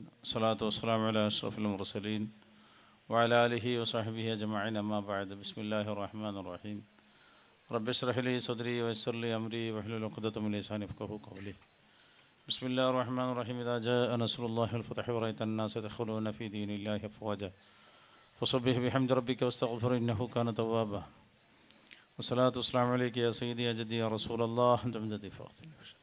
الصلاة والسلام على أشرف المرسلين وعلى آله وصحبه أجمعين أما بعد بسم الله الرحمن الرحيم رب اشرح لي صدري ويسر لي أمري واحلل عقدة من لساني يفقهوا قولي بسم الله الرحمن الرحيم إذا جاء نصر الله والفتح ورأيت الناس يدخلون في دين الله أفواجا فسبح بحمد ربك واستغفر إنه كان توابا والصلاة والسلام عليك يا سيدي يا جدي يا رسول الله أنت من جدي فاغفر لي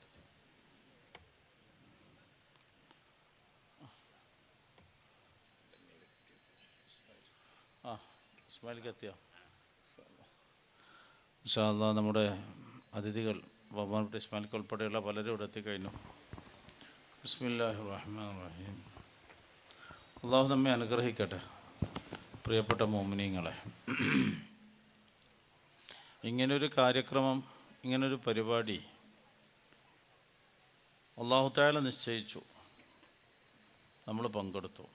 ഇസ്മായിലിക്കെത്തിയോ? ഇൻഷാ അല്ലാഹ് നമ്മുടെ അതിഥികൾ ബഹുമാനപ്പെട്ട ഇസ്മായിലിക്ക് ഉൾപ്പെടെയുള്ള പലരും ഇവിടെ എത്തിക്കഴിഞ്ഞു. ബിസ്മില്ലാഹിർ റഹ്മാനിർ റഹീം. അള്ളാഹു നമ്മെ അനുഗ്രഹിക്കട്ടെ. പ്രിയപ്പെട്ട മുഅ്മിനീങ്ങളെ, ഇങ്ങനൊരു കാര്യക്രമം, ഇങ്ങനൊരു പരിപാടി അല്ലാഹു തആല നിശ്ചയിച്ചു, നമ്മൾ പങ്കെടുത്തു.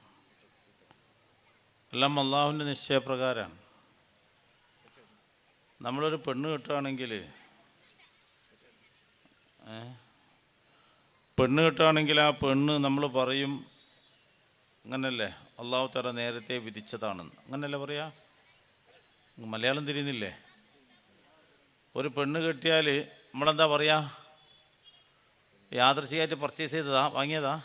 എല്ലാം അള്ളാഹുവിൻ്റെ നിശ്ചയപ്രകാരമാണ്. നമ്മളൊരു പെണ്ണ് കിട്ടുകയാണെങ്കിൽ ആ പെണ്ണ് നമ്മൾ പറയും അങ്ങനല്ലേ, അള്ളാഹു തആല നേരത്തെ വിധിച്ചതാണെന്ന്, അങ്ങനല്ലേ പറയാ? മലയാളം തിരിയുന്നില്ലേ? ഒരു പെണ്ണ് കെട്ടിയാൽ നമ്മളെന്താ പറയുക? യാദൃച്ഛികമായിട്ട് പർച്ചേസ് ചെയ്തതാ, വാങ്ങിയതാ?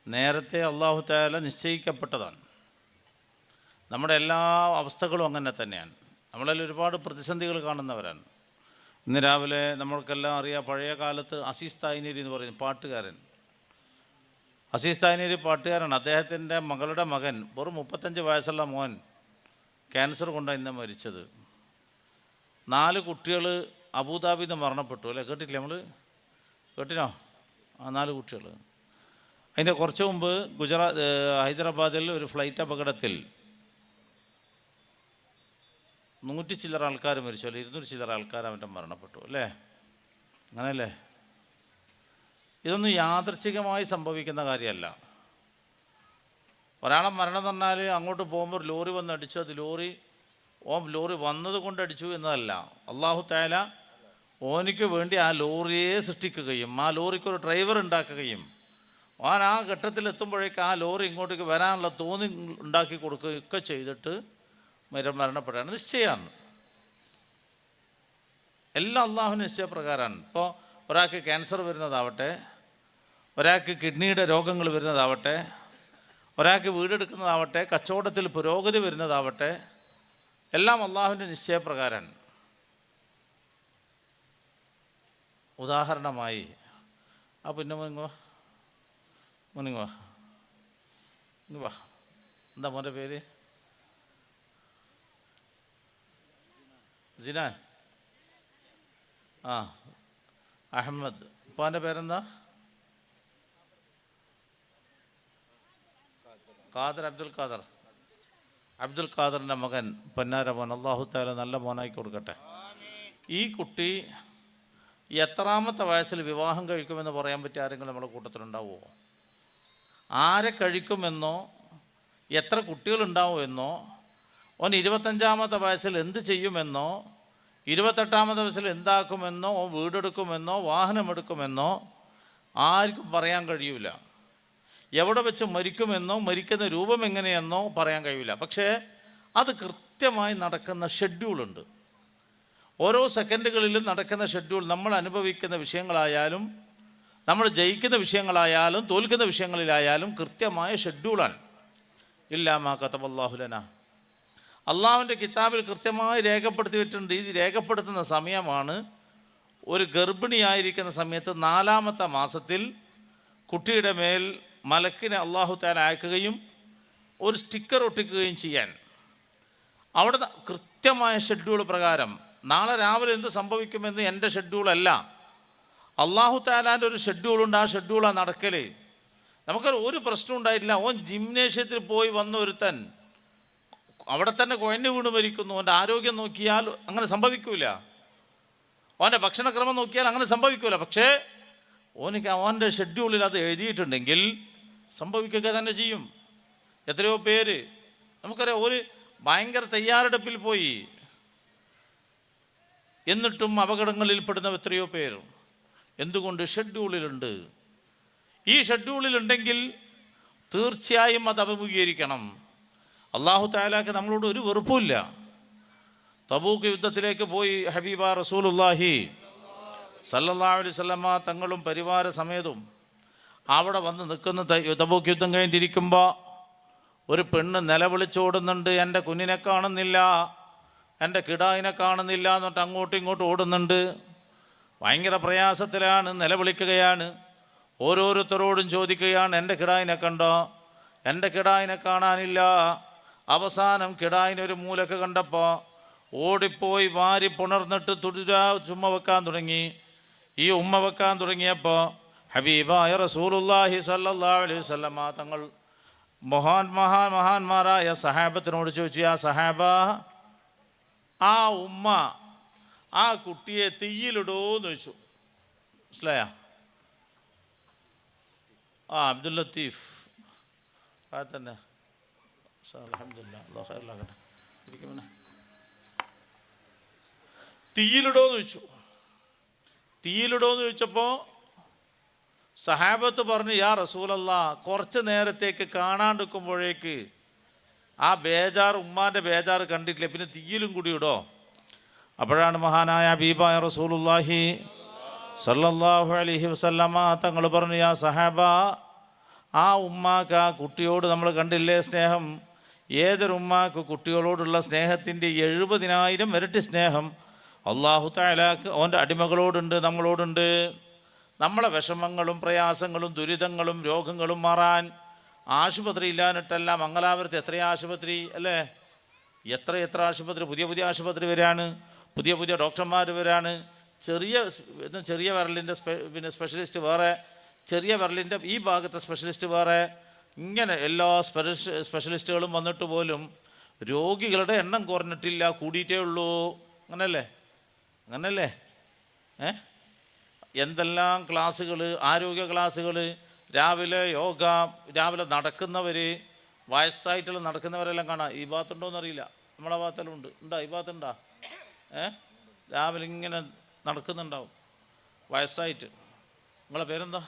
നേരത്തെ അള്ളാഹു തആല നിശ്ചയിക്കപ്പെട്ടതാണ്. നമ്മുടെ എല്ലാ അവസ്ഥകളും അങ്ങനെ തന്നെയാണ്. നമ്മളെല്ലാം ഒരുപാട് പ്രതിസന്ധികൾ കാണുന്നവരാണ്. ഇന്ന് രാവിലെ നമ്മൾക്കെല്ലാം അറിയാം, പഴയ കാലത്ത് അസീസ് തായ്നേരി എന്ന് പറയുന്ന പാട്ടുകാരൻ, അസീസ് തായ്നേരി പാട്ടുകാരാണ്. അദ്ദേഹത്തിൻ്റെ മകളുടെ മകൻ, വെറും 35 വയസ്സുള്ള മോൻ, ക്യാൻസർ കൊണ്ടാണ് ഇന്ന് മരിച്ചത്. 4 കുട്ടികൾ അബുദാബിയിൽ നിന്ന് മരണപ്പെട്ടു അല്ലേ? കേട്ടിട്ടില്ലേ? നമ്മൾ കേട്ടിനോ? 4 കുട്ടികൾ. അതിൻ്റെ കുറച്ച് മുമ്പ് ഹൈദരാബാദിൽ ഒരു ഫ്ലൈറ്റ് അപകടത്തിൽ 100 ചില്ലറ ആൾക്കാർ മരിച്ചു, അല്ലെ 200 ചില്ലറ ആൾക്കാർ അവൻ്റെ മരണപ്പെട്ടു അല്ലേ? അങ്ങനെയല്ലേ? ഇതൊന്നും യാദൃച്ഛികമായി സംഭവിക്കുന്ന കാര്യമല്ല. ഒരാളെ മരണം എന്ന് പറഞ്ഞാൽ അങ്ങോട്ട് പോകുമ്പോൾ ഒരു ലോറി വന്ന് അടിച്ചു, അത് ലോറി വന്നത് കൊണ്ട് അടിച്ചു എന്നതല്ല. അള്ളാഹു തആല ഓനിക്ക് വേണ്ടി ആ ലോറിയെ സൃഷ്ടിക്കുകയും ആ ലോറിക്കൊരു ഡ്രൈവർ ഉണ്ടാക്കുകയും ഓൻ ആ ഘട്ടത്തിലെത്തുമ്പോഴേക്ക് ആ ലോറി ഇങ്ങോട്ടേക്ക് വരാനുള്ള തോന്നി ഉണ്ടാക്കി കൊടുക്കുകയൊക്കെ ചെയ്തിട്ട് മരണപ്പെടാണ്. നിശ്ചയമാണ്. എല്ലാം അള്ളാഹുവിൻ്റെ നിശ്ചയപ്രകാരമാണ്. ഇപ്പോൾ ഒരാൾക്ക് ക്യാൻസർ വരുന്നതാവട്ടെ, ഒരാൾക്ക് കിഡ്നിയുടെ രോഗങ്ങൾ വരുന്നതാവട്ടെ, ഒരാൾക്ക് വീടെടുക്കുന്നതാവട്ടെ, കച്ചവടത്തിൽ പുരോഗതി വരുന്നതാവട്ടെ, എല്ലാം അള്ളാഹുവിൻ്റെ നിശ്ചയപ്രകാരമാണ്. ഉദാഹരണമായി പിന്നെ മുനിങ്ങോ വാ, എന്താ മോൻ്റെ പേര്? ജിനാൻ. അഹമ്മദ്. ഉപ്പാൻ്റെ പേരെന്താ? അബ്ദുൽ ഖാദറിൻ്റെ മകൻ, പൊന്നാര മോൻ. അല്ലാഹു തആല നല്ല മോനായി കൊടുക്കട്ടെ. ഈ കുട്ടി എത്രാമത്തെ വയസ്സിൽ വിവാഹം കഴിക്കുമെന്ന് പറയാൻ പറ്റിയ ആരെങ്കിലും നമ്മുടെ കൂട്ടത്തിലുണ്ടാവുമോ? ആരെ കഴിക്കുമെന്നോ എത്ര കുട്ടികളുണ്ടാവുമെന്നോ, ഓൻ 25-ാമത്തെ വയസ്സിൽ എന്ത് ചെയ്യുമെന്നോ, 28-ാമത്തെ വയസ്സിൽ എന്താക്കുമെന്നോ, ഓൻ വീടെടുക്കുമെന്നോ വാഹനമെടുക്കുമെന്നോ ആർക്കും പറയാൻ കഴിയൂല. എവിടെ വെച്ച് മരിക്കുമെന്നോ മരിക്കുന്ന രൂപം എങ്ങനെയെന്നോ പറയാൻ കഴിയില്ല. പക്ഷേ അത് കൃത്യമായി നടക്കുന്ന ഷെഡ്യൂളുണ്ട്. ഓരോ സെക്കൻഡുകളിലും നടക്കുന്ന ഷെഡ്യൂൾ. നമ്മൾ അനുഭവിക്കുന്ന വിഷയങ്ങളായാലും നമ്മൾ ജയിക്കുന്ന വിഷയങ്ങളായാലും തോൽക്കുന്ന വിഷയങ്ങളിലായാലും കൃത്യമായ ഷെഡ്യൂളാണ്. ഇല്ലാ മാ കതബല്ലാഹു ലനാ, അള്ളാഹുവിൻ്റെ കിതാബിൽ കൃത്യമായി രേഖപ്പെടുത്തിയിട്ടുണ്ട്. ഇത് രേഖപ്പെടുത്തുന്ന സമയമാണ് ഒരു ഗർഭിണിയായിരിക്കുന്ന സമയത്ത് 4-ാമത്തെ മാസത്തിൽ കുട്ടിയുടെ മേൽ മലക്കിനെ അള്ളാഹു തആല അയക്കുകയും ഒരു സ്റ്റിക്കർ ഒട്ടിക്കുകയും ചെയ്യാൻ. അവിടെ കൃത്യമായ ഷെഡ്യൂൾ പ്രകാരം നാളെ രാവിലെ എന്ത് സംഭവിക്കുമെന്ന് എൻ്റെ ഷെഡ്യൂളല്ല, അള്ളാഹു തആലാൻ്റെ ഒരു ഷെഡ്യൂളുണ്ട്. ആ ഷെഡ്യൂളാണ് നടക്കൽ. നമുക്കൊരു പ്രശ്നം ഉണ്ടായിട്ടില്ല. ഓൻ ജിംനേഷ്യത്തിൽ പോയി വന്ന ഒരുത്തൻ അവിടെ തന്നെ കുഴഞ്ഞു വീണ് മരിക്കുന്നു. ഓൻ്റെ ആരോഗ്യം നോക്കിയാൽ അങ്ങനെ സംഭവിക്കൂല, ഓൻ്റെ ഭക്ഷണക്രമം നോക്കിയാൽ അങ്ങനെ സംഭവിക്കൂല. പക്ഷേ ഓൻ്റെ ഷെഡ്യൂളിൽ അത് എഴുതിയിട്ടുണ്ടെങ്കിൽ സംഭവിക്കുക തന്നെ ചെയ്യും. എത്രയോ പേര് നമുക്കറിയാം, ഒരു ഭയങ്കര തയ്യാറെടുപ്പിൽ പോയി, എന്നിട്ടും അപകടങ്ങളിൽപ്പെടുന്ന എത്രയോ പേർ. എന്തുകൊണ്ട്? ഷെഡ്യൂളിലുണ്ട്. ഈ ഷെഡ്യൂളിലുണ്ടെങ്കിൽ തീർച്ചയായും അത് അഭിമുഖീകരിക്കണം. അള്ളാഹു തആലക്ക് നമ്മളോട് ഒരു വെറുപ്പുമില്ല. തബൂക്ക് യുദ്ധത്തിലേക്ക് പോയി ഹബീബ റസൂലുള്ളാഹി സല്ലല്ലാഹു അലൈഹി വസല്ലമ തങ്ങളും പരിവാര സമേതവും അവിടെ വന്ന് നിൽക്കുന്ന തബൂക്ക് യുദ്ധം കഴിഞ്ഞിരിക്കുമ്പോൾ ഒരു പെണ്ണ് നിലവിളിച്ചോടുന്നുണ്ട്, എൻ്റെ കുഞ്ഞിനെ കാണുന്നില്ല, എൻ്റെ കിടാവിനെ കാണുന്നില്ല എന്നിട്ട് അങ്ങോട്ടും ഇങ്ങോട്ടും ഓടുന്നുണ്ട്. ഭയങ്കര പ്രയാസത്തിലാണ്, നിലവിളിക്കുകയാണ്. ഓരോരുത്തരോടും ചോദിക്കുകയാണ്, എൻ്റെ കിടാവിനെ കണ്ടോ? എൻ്റെ കിടാവിനെ കാണാനില്ല. അവസാനം കിടാവിനൊരു മൂലക്ക് കണ്ടപ്പോൾ ഓടിപ്പോയി വാരി പുണർന്നിട്ട് ചുമ്മ വെക്കാൻ തുടങ്ങി. ഈ ഉമ്മ വെക്കാൻ തുടങ്ങിയപ്പോൾ ഹബീബായ റസൂലുള്ളാഹി സ്വല്ലല്ലാഹു അലൈഹി വസല്ലമ തങ്ങൾ മഹാന്മാരായ സഹാബത്തിനോട് ചോദിച്ചു, ആ സഹാബ, ആ ഉമ്മ ആ കുട്ടിയെ തീയിലിടോന്ന് ചോദിച്ചു. മനസ്സിലായ? അബ്ദുൽ ലത്തീഫ് തന്നെ. അൽഹംദുലില്ലാഹ്. തീയിലിടോന്ന് ചോദിച്ചു. തീയിലിടോന്ന് ചോദിച്ചപ്പോൾ സഹാബത്ത് പറഞ്ഞു, യാ റസൂലല്ലാഹ്, കുറച്ച് നേരത്തേക്ക് കാണാണ്ടിരിക്കുമ്പോഴേക്ക് ആ ബേജാർ, ഉമ്മാൻ്റെ ബേജാർ കണ്ടിട്ടില്ല, പിന്നെ തീയിലും കൂടി ഇടോ? അപ്പോഴാണ് മഹാനായ ഹബീബായ റസൂലുള്ളാഹി സല്ലല്ലാഹു അലൈഹി വസല്ലമ തങ്ങൾ പറഞ്ഞു, യാ സഹാബ, ആ ഉമ്മാക്ക് ആ കുട്ടിയോട് നമ്മൾ കണ്ടില്ലേ സ്നേഹം? ഏതൊരു ഉമ്മാക്ക് കുട്ടികളോടുള്ള സ്നേഹത്തിൻ്റെ 70,000 ഇരട്ടി സ്നേഹം അല്ലാഹു തആലാക്ക് അവൻ്റെ അടിമകളോടുണ്ട്, നമ്മളോടുണ്ട്. നമ്മളെ വിഷമങ്ങളും പ്രയാസങ്ങളും ദുരിതങ്ങളും രോഗങ്ങളും മാറാൻ ആശുപത്രി ഇല്ലാഞ്ഞിട്ടല്ല. മംഗലാപുരത്ത് എത്ര ആശുപത്രി അല്ലേ? എത്ര ആശുപത്രി, പുതിയ ആശുപത്രി വരാണ്, പുതിയ ഡോക്ടർമാർ വരാണ്. ചെറിയ വിരലിൻ്റെ സ്പെഷ്യലിസ്റ്റ് വേറെ, ചെറിയ വിരലിൻ്റെ ഈ ഭാഗത്തെ സ്പെഷ്യലിസ്റ്റ് വേറെ, ഇങ്ങനെ എല്ലാ സ്പെഷ്യലിസ്റ്റുകളും വന്നിട്ട് പോലും രോഗികളുടെ എണ്ണം കുറഞ്ഞിട്ടില്ല, കൂടിയിട്ടേ ഉള്ളൂ. അങ്ങനല്ലേ? എന്തെല്ലാം ക്ലാസ്സുകൾ, ആരോഗ്യ ക്ലാസ്സുകൾ, രാവിലെ യോഗ, രാവിലെ നടക്കുന്നവർ, വയസ്സായിട്ടുള്ള നടക്കുന്നവരെല്ലാം കാണാം. ഈ ഭാഗത്തുണ്ടോയെന്നറിയില്ല, നമ്മളെ ഭാഗത്തെല്ലാം ഉണ്ട്. ഈ ഭാഗത്തുണ്ടാ? രാവിലെ ഇങ്ങനെ നടക്കുന്നുണ്ടാവും വയസ്സായിട്ട്. നിങ്ങളെ പേരെന്താ?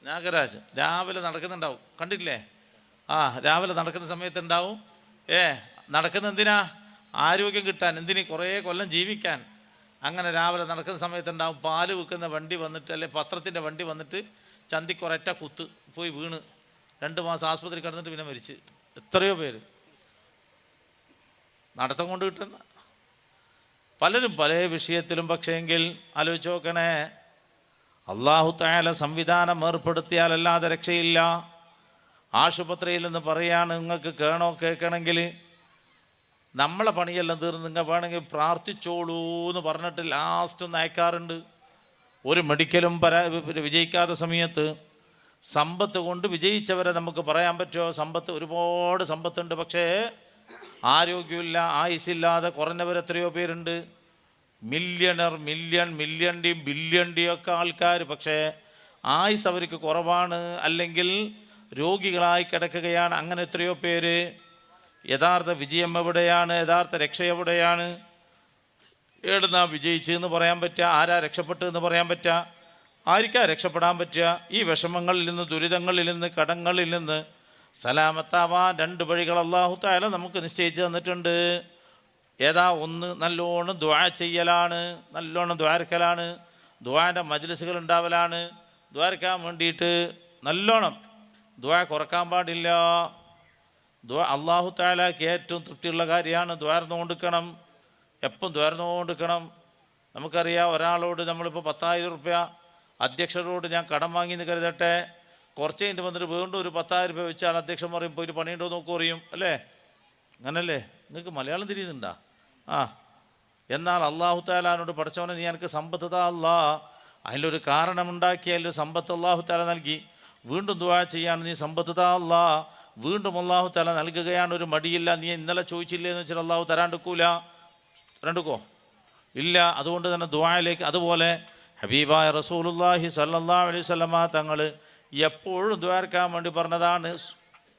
നാഗരാജ്. രാവിലെ നടക്കുന്നുണ്ടാവും, കണ്ടിട്ടില്ലേ? രാവിലെ നടക്കുന്ന സമയത്തുണ്ടാവും. നടക്കുന്ന എന്തിനാ? ആരോഗ്യം കിട്ടാൻ, എന്തിന്? കുറേ കൊല്ലം ജീവിക്കാൻ. അങ്ങനെ രാവിലെ നടക്കുന്ന സമയത്തുണ്ടാവും. പാല് വിൽക്കുന്ന വണ്ടി വന്നിട്ട്, അല്ലെ പത്രത്തിൻ്റെ വണ്ടി വന്നിട്ട് ചന്തിക്കൊരറ്റ കുത്ത് പോയി വീണ് 2 മാസം ആസ്പത്രി കിടന്നിട്ട് പിന്നെ മരിച്ച്. എത്രയോ പേര് നടത്തം കൊണ്ട് കിട്ടുന്ന പലരും പല വിഷയത്തിലും. പക്ഷേങ്കിൽ ആലോചിച്ച് നോക്കണേ, അല്ലാഹു തആല സംവിധാനം ഏർപ്പെടുത്തിയാലല്ലാതെ രക്ഷയില്ല. ആശുപത്രിയിൽ നിന്ന് പറയാണ്, നിങ്ങൾക്ക് കേൾക്കണമെങ്കിൽ നമ്മളെ പണിയെല്ലാം തീർന്ന് നിങ്ങൾ വേണമെങ്കിൽ പ്രാർത്ഥിച്ചോളൂ എന്ന് പറഞ്ഞിട്ട് ലാസ്റ്റ് അയക്കാറുണ്ട്. ഒരു മെഡിക്കലും വിജയിക്കാത്ത സമയത്ത് സമ്പത്ത് കൊണ്ട് വിജയിച്ചവരെ നമുക്ക് പറയാൻ പറ്റുമോ? സമ്പത്ത്, ഒരുപാട് സമ്പത്തുണ്ട്, പക്ഷേ ആരോഗ്യമില്ല, ആയുസില്ലാതെ കുറഞ്ഞവർ എത്രയോ പേരുണ്ട്. മില്യണിയും ബില്യണിയും ഒക്കെ ആൾക്കാർ, പക്ഷേ ആയുസ് അവർക്ക് കുറവാണ്, അല്ലെങ്കിൽ രോഗികളായി കിടക്കുകയാണ്. അങ്ങനെ എത്രയോ പേര്. യഥാർത്ഥ വിജയം എവിടെയാണ്? യഥാർത്ഥ രക്ഷ എവിടെയാണ്? ഏടുന്നാ വിജയിച്ചെന്ന് പറയാൻ പറ്റുക? ആരാ രക്ഷപ്പെട്ടു എന്ന് പറയാൻ പറ്റുക? ആർക്കാ രക്ഷപ്പെടാൻ പറ്റുക? ഈ വിഷമങ്ങളിൽ നിന്ന്, ദുരിതങ്ങളിൽ നിന്ന്, കടങ്ങളിൽ നിന്ന് സലാമത്താവാൻ 2 വഴികൾ അല്ലാഹു തആല നമുക്ക് നിശ്ചയിച്ച് തന്നിട്ടുണ്ട്. ഏതാ? ഒന്ന്, നല്ലോണം ദുആ ചെയ്യലാണ്, നല്ലോണം ദ്വാരക്കലാണ്, ദുആൻ്റെ മജ്ലിസുകൾ ഉണ്ടാവലാണ്. ദ്വാരക്കാൻ വേണ്ടിയിട്ട് നല്ലോണം ദുആ കുറക്കാൻ പാടില്ല. അല്ലാഹു തആലക്ക് ഏറ്റവും തൃപ്തിയുള്ള കാര്യമാണ് ദ്വാരന്നുകൊണ്ടിരിക്കണം, എപ്പം ദ്വാരന്നുകൊണ്ടിരിക്കണം. നമുക്കറിയാം, ഒരാളോട് നമ്മളിപ്പോൾ 10,000 റുപ്യ അധ്യക്ഷരോട് ഞാൻ കടം വാങ്ങിയെന്ന് കരുതട്ടെ, കുറച്ച് കഴിഞ്ഞിട്ട് വന്നിട്ട് വീണ്ടും ഒരു 10,000 രൂപ വെച്ചാൽ അധ്യക്ഷൻ പറയും പോയിട്ട് പണിയുണ്ടോ നോക്കൂ അറിയും, അല്ലേ? അങ്ങനല്ലേ? നിങ്ങൾക്ക് മലയാളം തിരിയുന്നുണ്ടാ? എന്നാൽ അല്ലാഹു തആലാനോട്, പഠിച്ചവനെ നീ എനിക്ക് സമ്പത്ത് താ അല്ലാ, അതിലൊരു കാരണമുണ്ടാക്കി, അതിലൊരു സമ്പത്ത് അല്ലാഹു തആല നൽകി. വീണ്ടും ദുആ ചെയ്യാണ്, നീ സമ്പത്ത് താ അല്ലാ, വീണ്ടും അല്ലാഹു തആല നൽകുകയാണ്. ഒരു മടിയില്ല. നീ ഇന്നലെ ചോദിച്ചില്ലേ എന്ന് വെച്ചാൽ അല്ലാഹു തരാണ്ടിരിക്കോ? ഇല്ല. അതുകൊണ്ട് തന്നെ ദുആയിലേക്ക്, അതുപോലെ ഹബീബായ റസൂലുള്ളാഹി സ്വല്ലല്ലാഹു അലൈഹി വസല്ലമ തങ്ങൾ എപ്പോഴും ദുആർക്കാൻ വേണ്ടി പറഞ്ഞതാണ്.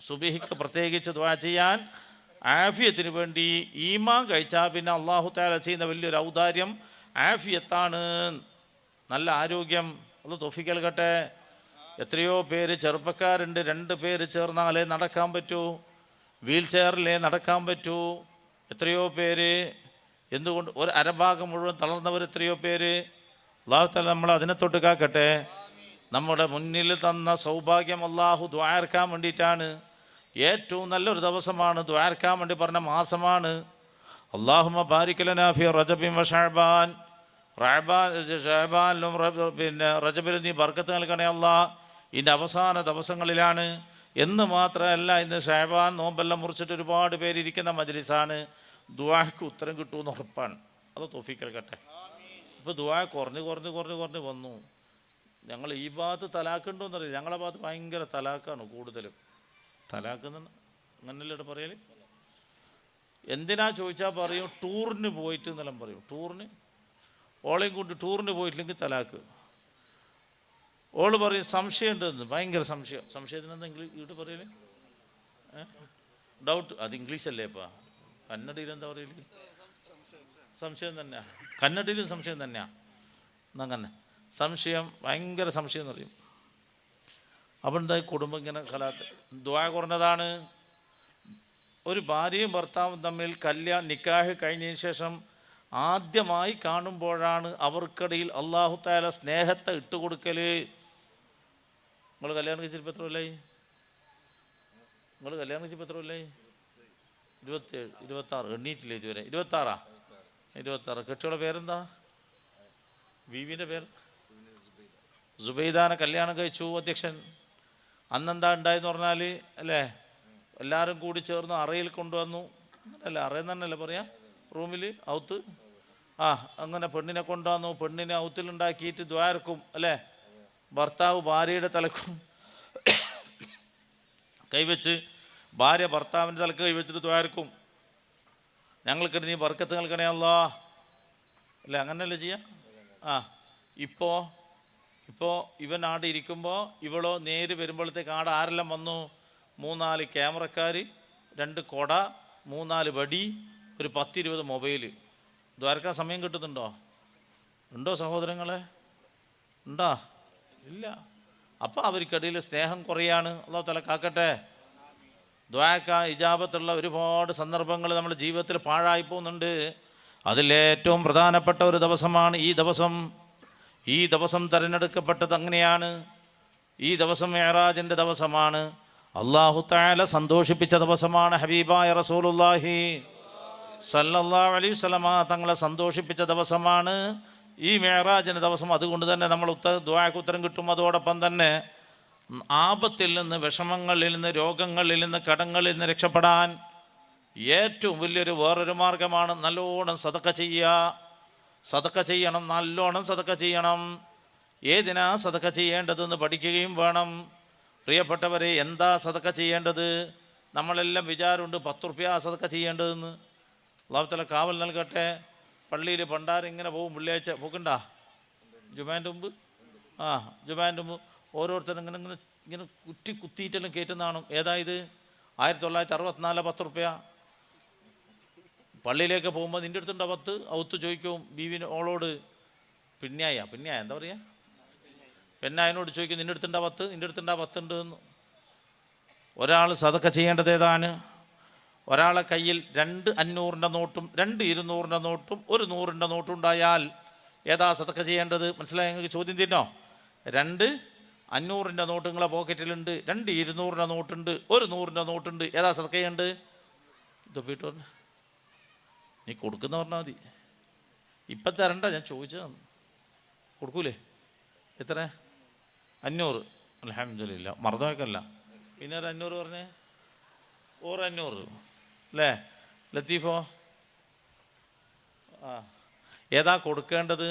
സുബഹിക്ക് പ്രത്യേകിച്ച് ദുആ ചെയ്യാൻ, ആഫിയത്തിന് വേണ്ടി. ഈമാൻ കഴിച്ചാൽ പിന്നെ അല്ലാഹു തആല ചെയ്യുന്ന വലിയൊരു ഔദാര്യം ആഫിയത്താണ്. നല്ല ആരോഗ്യം, അത് തൗഫീഖ് നൽകട്ടെ. എത്രയോ പേര് ചെറുപ്പക്കാരുണ്ട്, 2 പേര് ചേർന്നാലേ നടക്കാൻ പറ്റൂ, വീൽ ചെയറിലേ നടക്കാൻ പറ്റൂ. എത്രയോ പേര്, എന്തുകൊണ്ട് ഒരു അരഭാഗം മുഴുവൻ തളർന്നവർ എത്രയോ പേര്. അല്ലാഹു തആല നമ്മൾ അതിനെ തൊട്ട് കാക്കട്ടെ. നമ്മുടെ മുന്നിൽ തന്ന സൗഭാഗ്യം അല്ലാഹു ദുആർക്കാൻ വേണ്ടിയിട്ടാണ്. ഏറ്റവും നല്ലൊരു ദിവസമാണ്, ദുആർക്കാൻ വേണ്ടി പറഞ്ഞ മാസമാണ്. അല്ലാഹുമ്മ ബാരിക് ലനാ ഫി റജബിൻ വ ശഅബാൻ. ഷഅബാനിലും പിന്നെ റജബിലും നീ ബർക്കത്ത് നൽകണേ അല്ലാ. ഇതിൻ്റെ അവസാന ദിവസങ്ങളിലാണ് എന്ന് മാത്രമല്ല, ഇന്ന് ഷഅബാൻ നോമ്പെല്ലാം മുറിച്ചിട്ട് ഒരുപാട് പേരിയ്ക്കുന്ന മജ്ലിസാണ്. ദുആക്ക് ഉത്തരം കിട്ടുമെന്ന് ഉറപ്പാണ്. അത് തൗഫീഖ് നൽകട്ടെ. ഇപ്പോൾ ദുആ കുറഞ്ഞ് വന്നു. ഞങ്ങൾ ഈ ഭാഗത്ത് തലാക്കുണ്ടോയെന്നറിയില്ല, ഞങ്ങളെ ഭാഗത്ത് ഭയങ്കര തലാക്കാണ് കൂടുതലും. തലാക്ക് അങ്ങനെയല്ലേ പറയൽ? എന്തിനാ ചോദിച്ചാൽ പറയും ടൂറിന് പോയിട്ട് എന്നെല്ലാം പറയും. ടൂറിന് ഓളെയും കൊണ്ട് ടൂറിന് പോയിട്ടില്ലെങ്കിൽ തലാക്ക്. ഓള് പറയും സംശയമുണ്ടെന്ന്, ഭയങ്കര സംശയത്തിനെന്താ വീട്ടിൽ പറയല്? ഡൗട്ട്. അത് ഇംഗ്ലീഷല്ലേ ഇപ്പം? കന്നഡയിൽ എന്താ പറയല്? സംശയം തന്നെയാ. കന്നഡയിലും സംശയം തന്നെയാ. അങ്ങനെ സംശയം, ഭയങ്കര സംശയം എന്ന് പറയും. അപ്പം എന്താ കുടുംബം ഇങ്ങനെ ദുആ കുറഞ്ഞതാണ്. ഒരു ഭാര്യയും ഭർത്താവും തമ്മിൽ നിക്കാഹ് കഴിഞ്ഞതിന് ശേഷം ആദ്യമായി കാണുമ്പോഴാണ് അവർക്കിടയിൽ അല്ലാഹു തആല സ്നേഹത്തെ ഇട്ടുകൊടുക്കൽ. നിങ്ങൾ കല്യാണം കഴിച്ചിട്ട് എത്ര കൊല്ലായി? 27, 26 എണ്ണീറ്റില്ലേ ഇതുവരെ? 26. കെട്ടിയുടെ പേരെന്താ? ബീവിൻ്റെ പേര് സുബൈദാനെ കല്യാണം കഴിച്ചു അധ്യക്ഷൻ. അന്നെന്താ ഉണ്ടായെന്ന് പറഞ്ഞാൽ അല്ലേ, എല്ലാവരും കൂടി ചേർന്ന് അറയിൽ കൊണ്ടുവന്നു. അല്ല, അറയിൽ തന്നെയല്ലേ പറയാ, റൂമിൽ ഔത്ത്. അങ്ങനെ പെണ്ണിനെ കൊണ്ടുവന്നു. പെണ്ണിനെ ഔത്തിലുണ്ടാക്കിയിട്ട് ദ്വാരക്കും അല്ലേ, ഭർത്താവ് ഭാര്യയുടെ തലക്കും കൈവച്ച്, ഭാര്യ ഭർത്താവിൻ്റെ തലക്ക് കൈവച്ചിട്ട് ദ്വാരക്കും. ഞങ്ങൾക്ക് നീ ബർക്കത്ത് നൽകണേ അല്ലാ അല്ലേ, അങ്ങനെയല്ലേ ചെയ്യാം. ഇപ്പോൾ ഇവൻ ആടെ ഇരിക്കുമ്പോൾ ഇവളോ നേര് വരുമ്പോഴത്തേക്ക് ആടെ ആരെല്ലാം വന്നു? 3-4 ക്യാമറക്കാർ, 2 കൊട, 3-4 വടി, ഒരു 10-20 മൊബൈല്. ദ്വാരക്കാൻ സമയം കിട്ടുന്നുണ്ടോ? ഉണ്ടോ സഹോദരങ്ങളെ? ഉണ്ടോ? ഇല്ല. അപ്പോൾ അവർക്കിടയിൽ സ്നേഹം കുറയാണ്. അല്ലാഹു തആല കാക്കട്ടെ. ദ്വാരക്കാൻ ഇജാബത്തുള്ള ഒരുപാട് സന്ദർഭങ്ങൾ നമ്മുടെ ജീവിതത്തിൽ പാഴായി പോകുന്നുണ്ട്. അതിലേറ്റവും പ്രധാനപ്പെട്ട ഒരു ദിവസമാണ് ഈ ദിവസം. ഈ ദിവസം തിരഞ്ഞെടുക്കപ്പെട്ടത് അങ്ങനെയാണ്. ഈ ദിവസം മിഅ്റാജിൻ്റെ ദിവസമാണ്. അല്ലാഹു തആല സന്തോഷിപ്പിച്ച ദിവസമാണ്. ഹബീബായ റസൂലുള്ളാഹി സല്ലല്ലാഹു അലൈഹി വസല്ലമ തങ്ങളെ സന്തോഷിപ്പിച്ച ദിവസമാണ് ഈ മിഅ്റാജിൻ്റെ ദിവസം. അതുകൊണ്ട് തന്നെ നമ്മൾ ദുആക്ക് ഉത്തരം കിട്ടും. അതോടൊപ്പം തന്നെ ആപത്തിൽ നിന്ന്, വിഷമങ്ങളിൽ നിന്ന്, രോഗങ്ങളിൽ നിന്ന്, കടങ്ങളിൽ നിന്ന് രക്ഷപ്പെടാൻ ഏറ്റവും വലിയൊരു വേറൊരു മാർഗമാണ് നല്ലോണം സദഖ ചെയ്യുക. സദഖ ചെയ്യണം, നല്ലോണം സദഖ ചെയ്യണം. ഏതിനാ സദഖ ചെയ്യേണ്ടതെന്ന് പഠിക്കുകയും വേണം. പ്രിയപ്പെട്ടവരെ, എന്താ സദഖ ചെയ്യേണ്ടത്? നമ്മളെല്ലാം വിചാരമുണ്ട് 10 റുപ്യ സദഖ ചെയ്യേണ്ടതെന്ന്. അല്ലാഹു തആല കാവൽ നൽകട്ടെ. പള്ളിയിൽ പണ്ടാരം ഇങ്ങനെ പോകും, വെള്ളിയാഴ്ച പോക്കണ്ടാ, ജുമാൻ്റെ മുമ്പ് ജുമാൻ്റെ മുമ്പ് ഓരോരുത്തരും ഇങ്ങനെ കുത്തിയിട്ടെല്ലാം കയറ്റുന്നതാണ്. ഏതായത് 1964 10 റുപ്യ. പള്ളിയിലേക്ക് പോകുമ്പോൾ നിൻ്റെ അടുത്തുണ്ടോ 10? ഔത്ത് ചോദിക്കും ബീവിന്, ഓളോട്. പിന്നായ എന്താ പറയുക, പെണ്ണായനോട് ചോദിക്കും നിൻ്റെ അടുത്തുണ്ടാ 10? നിൻ്റെ അടുത്തുണ്ടാ 10 ഉണ്ട് എന്ന്. ഒരാൾ സദഖ ചെയ്യേണ്ടത് ഏതാണ്? ഒരാളെ കയ്യിൽ 2 500-ൻ്റെ നോട്ടും 2 200-ൻ്റെ നോട്ടും 1 100-ൻ്റെ നോട്ടും ഉണ്ടായാൽ ഏതാ സദഖ ചെയ്യേണ്ടത്? മനസ്സിലായി നിങ്ങൾക്ക്? ചോദ്യം തീരണോ? 2 500-ൻ്റെ നോട്ട് നിങ്ങളെ പോക്കറ്റിലുണ്ട്, 2 200-ൻ്റെ നോട്ടുണ്ട്, 1 100-ൻ്റെ നോട്ടുണ്ട്. ഏതാ സദഖ ചെയ്യേണ്ടത്? തൊപ്പിട്ട് നീ കൊടുക്കുന്ന പറഞ്ഞാൽ മതി. ഇപ്പം തരണ്ട, ഞാൻ ചോദിച്ചതാണ്. കൊടുക്കൂലേ? എത്ര? 500. അൽഹംദുലില്ലാ, മറന്നുവെക്കല്ല. പിന്നെ ഒരു 500 പറഞ്ഞേ, 500 അല്ലേ? ലത്തീഫോ? ഏതാ കൊടുക്കേണ്ടത്?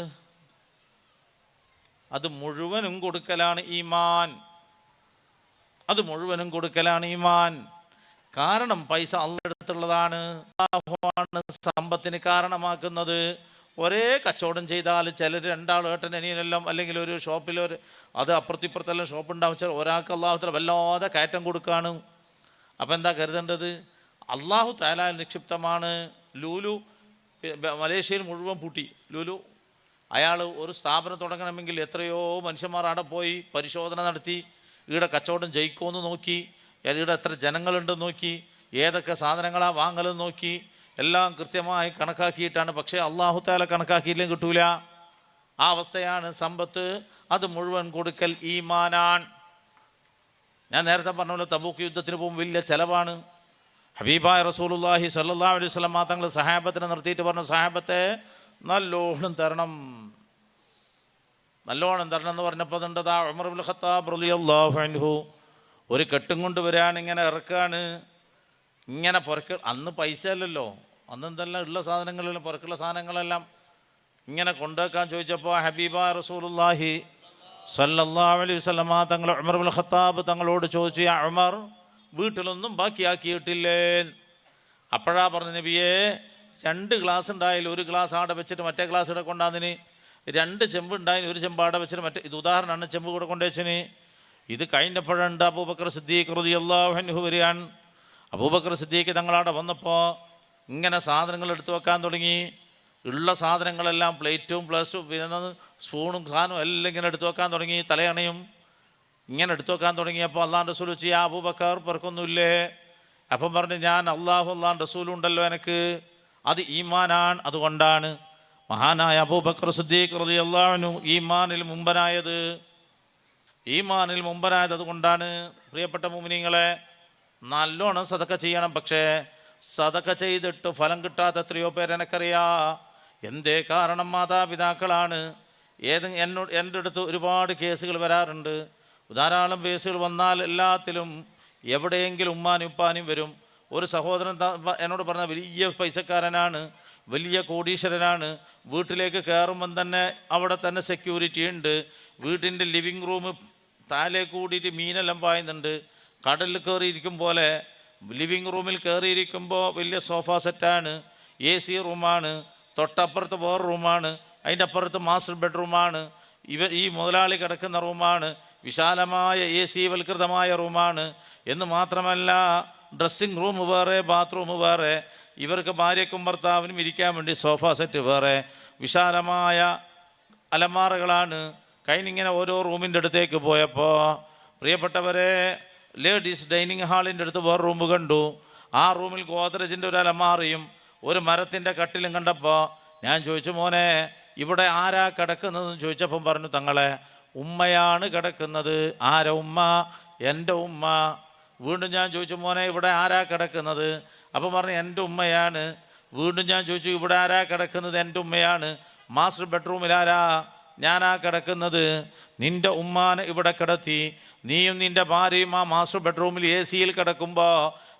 അത് മുഴുവനും കൊടുക്കലാണ് ഈമാൻ. അത് മുഴുവനും കൊടുക്കലാണ് ഈമാൻ. കാരണം പൈസ അല്ലാഹുവിന്റെ അടുത്തുള്ളതാണ്. അല്ലാഹുവാണ് സമ്പത്തിന് കാരണമാക്കുന്നത്. ഒരേ കച്ചവടം ചെയ്താൽ ചിലർ 2 ഏട്ടനനിയനെല്ലാം അല്ലെങ്കിൽ ഒരു ഷോപ്പിൽ അത് അപ്പുറത്തിപ്പുറത്തെല്ലാം ഷോപ്പ് ഉണ്ടാവും. ഒരാൾക്ക് അല്ലാഹു തആല വല്ലാതെ കയറ്റം കൊടുക്കുകയാണ്. അപ്പം എന്താ കരുതേണ്ടത്? അല്ലാഹു തആല നിക്ഷിപ്തമാണ്. ലൂലു മലേഷ്യയിൽ മുഴുവൻ പൂട്ടി. ലൂലു അയാൾ ഒരു സ്ഥാപനം തുടങ്ങണമെങ്കിൽ എത്രയോ മനുഷ്യന്മാർ അവിടെ പോയി പരിശോധന നടത്തി, ഈടെ കച്ചവടം ജയിക്കുമെന്ന് നോക്കി, ഈടെ എത്ര ജനങ്ങളുണ്ടെന്ന് നോക്കി, ഏതൊക്കെ സാധനങ്ങളാണ് വാങ്ങലെന്ന് നോക്കി, എല്ലാം കൃത്യമായി കണക്കാക്കിയിട്ടാണ്. പക്ഷേ അല്ലാഹു തആല കണക്കാക്കിയില്ലെങ്കിൽ കിട്ടൂല. ആ അവസ്ഥയാണ് സമ്പത്ത്. അത് മുഴുവൻ കൊടുക്കൽ ഈമാനാൻ. ഞാൻ നേരത്തെ പറഞ്ഞ പോലെ തബൂക്ക് യുദ്ധത്തിന് പോകുമ്പോൾ വലിയ ചിലവാണ്. ഹബീബായ റസൂലുള്ളാഹി സ്വല്ലല്ലാഹു അലൈഹി വസല്ലം തങ്ങൾ സഹാബത്തിനെ നിർത്തിയിട്ട് പറഞ്ഞു, സഹാബത്തെ നല്ലോണം തരണം, നല്ലോണം തരണം എന്ന് പറഞ്ഞപ്പോൾ അതുണ്ടതാ ഉമർ ഇബ്നുൽ ഖത്താബ് റളിയല്ലാഹു അൻഹു ഒരു കെട്ടും കൊണ്ട് വരികയാണ്, ഇങ്ങനെ ഇറക്കാണ്, ഇങ്ങനെ പുറക്ക്. അന്ന് പൈസ അല്ലല്ലോ, അന്ന് എന്തെല്ലാം ഉള്ള സാധനങ്ങളെല്ലാം പുറക്കുള്ള സാധനങ്ങളെല്ലാം ഇങ്ങനെ കൊണ്ടുവെക്കാൻ ചോദിച്ചപ്പോൾ ഹബീബായ റസൂലുള്ളാഹി സ്വല്ലല്ലാഹു അലൈഹി വസല്ലം തങ്ങൾ ഉമർ ഇബ്നുൽ ഖത്താബ് തങ്ങളോട് ചോദിച്ചു, യാ ഉമർ, വീട്ടിലൊന്നും ബാക്കിയാക്കിയിട്ടില്ലേ? അപ്പോഴാ പറഞ്ഞു, നബിയെ 2 ഗ്ലാസ് ഉണ്ടായാലും ഒരു ഗ്ലാസ് ആടെ വെച്ചിട്ട് മറ്റേ ഗ്ലാസ് ഇവിടെ കൊണ്ടാന്നിന്, 2 ചെമ്പ് ഉണ്ടായാലും ഒരു ചെമ്പ് ആടെ വെച്ചിട്ട് മറ്റേ, ഇത് ഉദാഹരണമാണ്, ചെമ്പ് കൂടെ കൊണ്ടുവച്ചിന്. ഇത് കഴിഞ്ഞപ്പോഴുണ്ട് അബൂബക്കർ സിദ്ദീഖ് റളിയല്ലാഹു അൻഹു വരികയാണ്. അബൂബക്കർ സിദ്ദീഖ് തങ്ങളവിടെ വന്നപ്പോൾ ഇങ്ങനെ സാധനങ്ങൾ എടുത്തു വെക്കാൻ തുടങ്ങി. ഉള്ള സാധനങ്ങളെല്ലാം പ്ലേറ്റും പ്ലസ്റ്റും പിന്നെ സ്പൂണും സാധനവും എല്ലാം ഇങ്ങനെ എടുത്തു വെക്കാൻ തുടങ്ങി. തലയണയും ഇങ്ങനെ എടുത്തു വെക്കാൻ തുടങ്ങിയപ്പോൾ അള്ളാഹുവിൻ്റെ റസൂൽ ചോദിച്ചു, യാ അബൂബക്കർ, പെറുക്കൊന്നുമില്ലേ? അപ്പം പറഞ്ഞു, ഞാൻ അള്ളാഹുവിൻ്റെ റസൂലും ഉണ്ടല്ലോ എനിക്ക്, അത് ഈമാനാണ്, അതുകൊണ്ടാണ്. മഹാനായ അബൂബക്കർ സിദ്ദീഖ് റളിയല്ലാഹു അൻഹു ഈമാനിൽ മുമ്പനായത് അതുകൊണ്ടാണ്. പ്രിയപ്പെട്ട മുഅ്മിനീങ്ങളെ, നല്ലോണം സദഖ ചെയ്യണം. പക്ഷേ സദഖ ചെയ്തിട്ട് ഫലം കിട്ടാത്ത എത്രയോ പേര് എനിക്കറിയാം. എന്തേ കാരണം? മാതാപിതാക്കളാണ്. എൻ്റെ അടുത്ത് ഒരുപാട് കേസുകൾ വരാറുണ്ട്. ധാരാളം കേസുകൾ വന്നാൽ എല്ലാത്തിലും എവിടെയെങ്കിലും ഉമ്മാനും ഉപ്പാനും വരും. ഒരു സഹോദരൻ എന്നോട് പറഞ്ഞ വലിയ പൈസക്കാരനാണ്, വലിയ കോടീശ്വരനാണ്. വീട്ടിലേക്ക് കയറുമ്പം തന്നെ അവിടെ തന്നെ സെക്യൂരിറ്റി ഉണ്ട്. വീട്ടിൻ്റെ ലിവിങ് റൂം താഴെ കൂടിയിട്ട് മീനെല്ലാം പായുന്നുണ്ട്. കടലിൽ കയറിയിരിക്കും പോലെ ലിവിങ് റൂമിൽ കയറിയിരിക്കുമ്പോൾ വലിയ സോഫ സെറ്റാണ്, AC റൂമാണ്, തൊട്ടപ്പുറത്ത് വേറെ റൂമാണ്, അതിൻ്റെ അപ്പുറത്ത് മാസ്റ്റർ ബെഡ്റൂമാണ്, ഈ മുതലാളി കിടക്കുന്ന റൂമാണ്, വിശാലമായ AC വൽകൃതമായ റൂമാണ്. എന്ന് മാത്രമല്ല ഡ്രസ്സിങ് റൂം വേറെ, ബാത്റൂം വേറെ, ഇവർക്ക് ഭാര്യയ്ക്കും ഭർത്താവിനും ഇരിക്കാൻ വേണ്ടി സോഫ സെറ്റ് വേറെ, വിശാലമായ അലമാറകളാണ്. കഴിഞ്ഞിങ്ങനെ ഓരോ റൂമിൻ്റെ അടുത്തേക്ക് പോയപ്പോൾ പ്രിയപ്പെട്ടവരെ, ലേഡീസ് ഡൈനിങ് ഹാളിൻ്റെ അടുത്ത് വേറെ റൂം കണ്ടു. ആ റൂമിൽ ഗോദ്രജിൻ്റെ ഒരു അലമാറയും ഒരു മരത്തിൻ്റെ കട്ടിലും കണ്ടപ്പോൾ ഞാൻ ചോദിച്ചു, മോനെ ഇവിടെ ആരാ കിടക്കുന്നതെന്ന് ചോദിച്ചപ്പം പറഞ്ഞു, തങ്ങളെ ഉമ്മയാണ് കിടക്കുന്നത്. ആരാ ഉമ്മ? എൻ്റെ ഉമ്മ. വീണ്ടും ഞാൻ ചോദിച്ചു, മോനെ ഇവിടെ ആരാ കിടക്കുന്നത്? അപ്പം പറഞ്ഞു, എൻ്റെ ഉമ്മയാണ്. വീണ്ടും ഞാൻ ചോദിച്ചു, ഇവിടെ ആരാ കിടക്കുന്നത്? എൻ്റെ ഉമ്മയാണ്. മാസ്റ്റർ ബെഡ്റൂമിൽ ആരാ? ഞാനാ കിടക്കുന്നത്. നിൻ്റെ ഉമ്മാനെ ഇവിടെ കിടത്തി, നീയും നിൻ്റെ ഭാര്യയും ആ മാസ്റ്റർ ബെഡ്റൂമിൽ AC-യിൽ കിടക്കുമ്പോൾ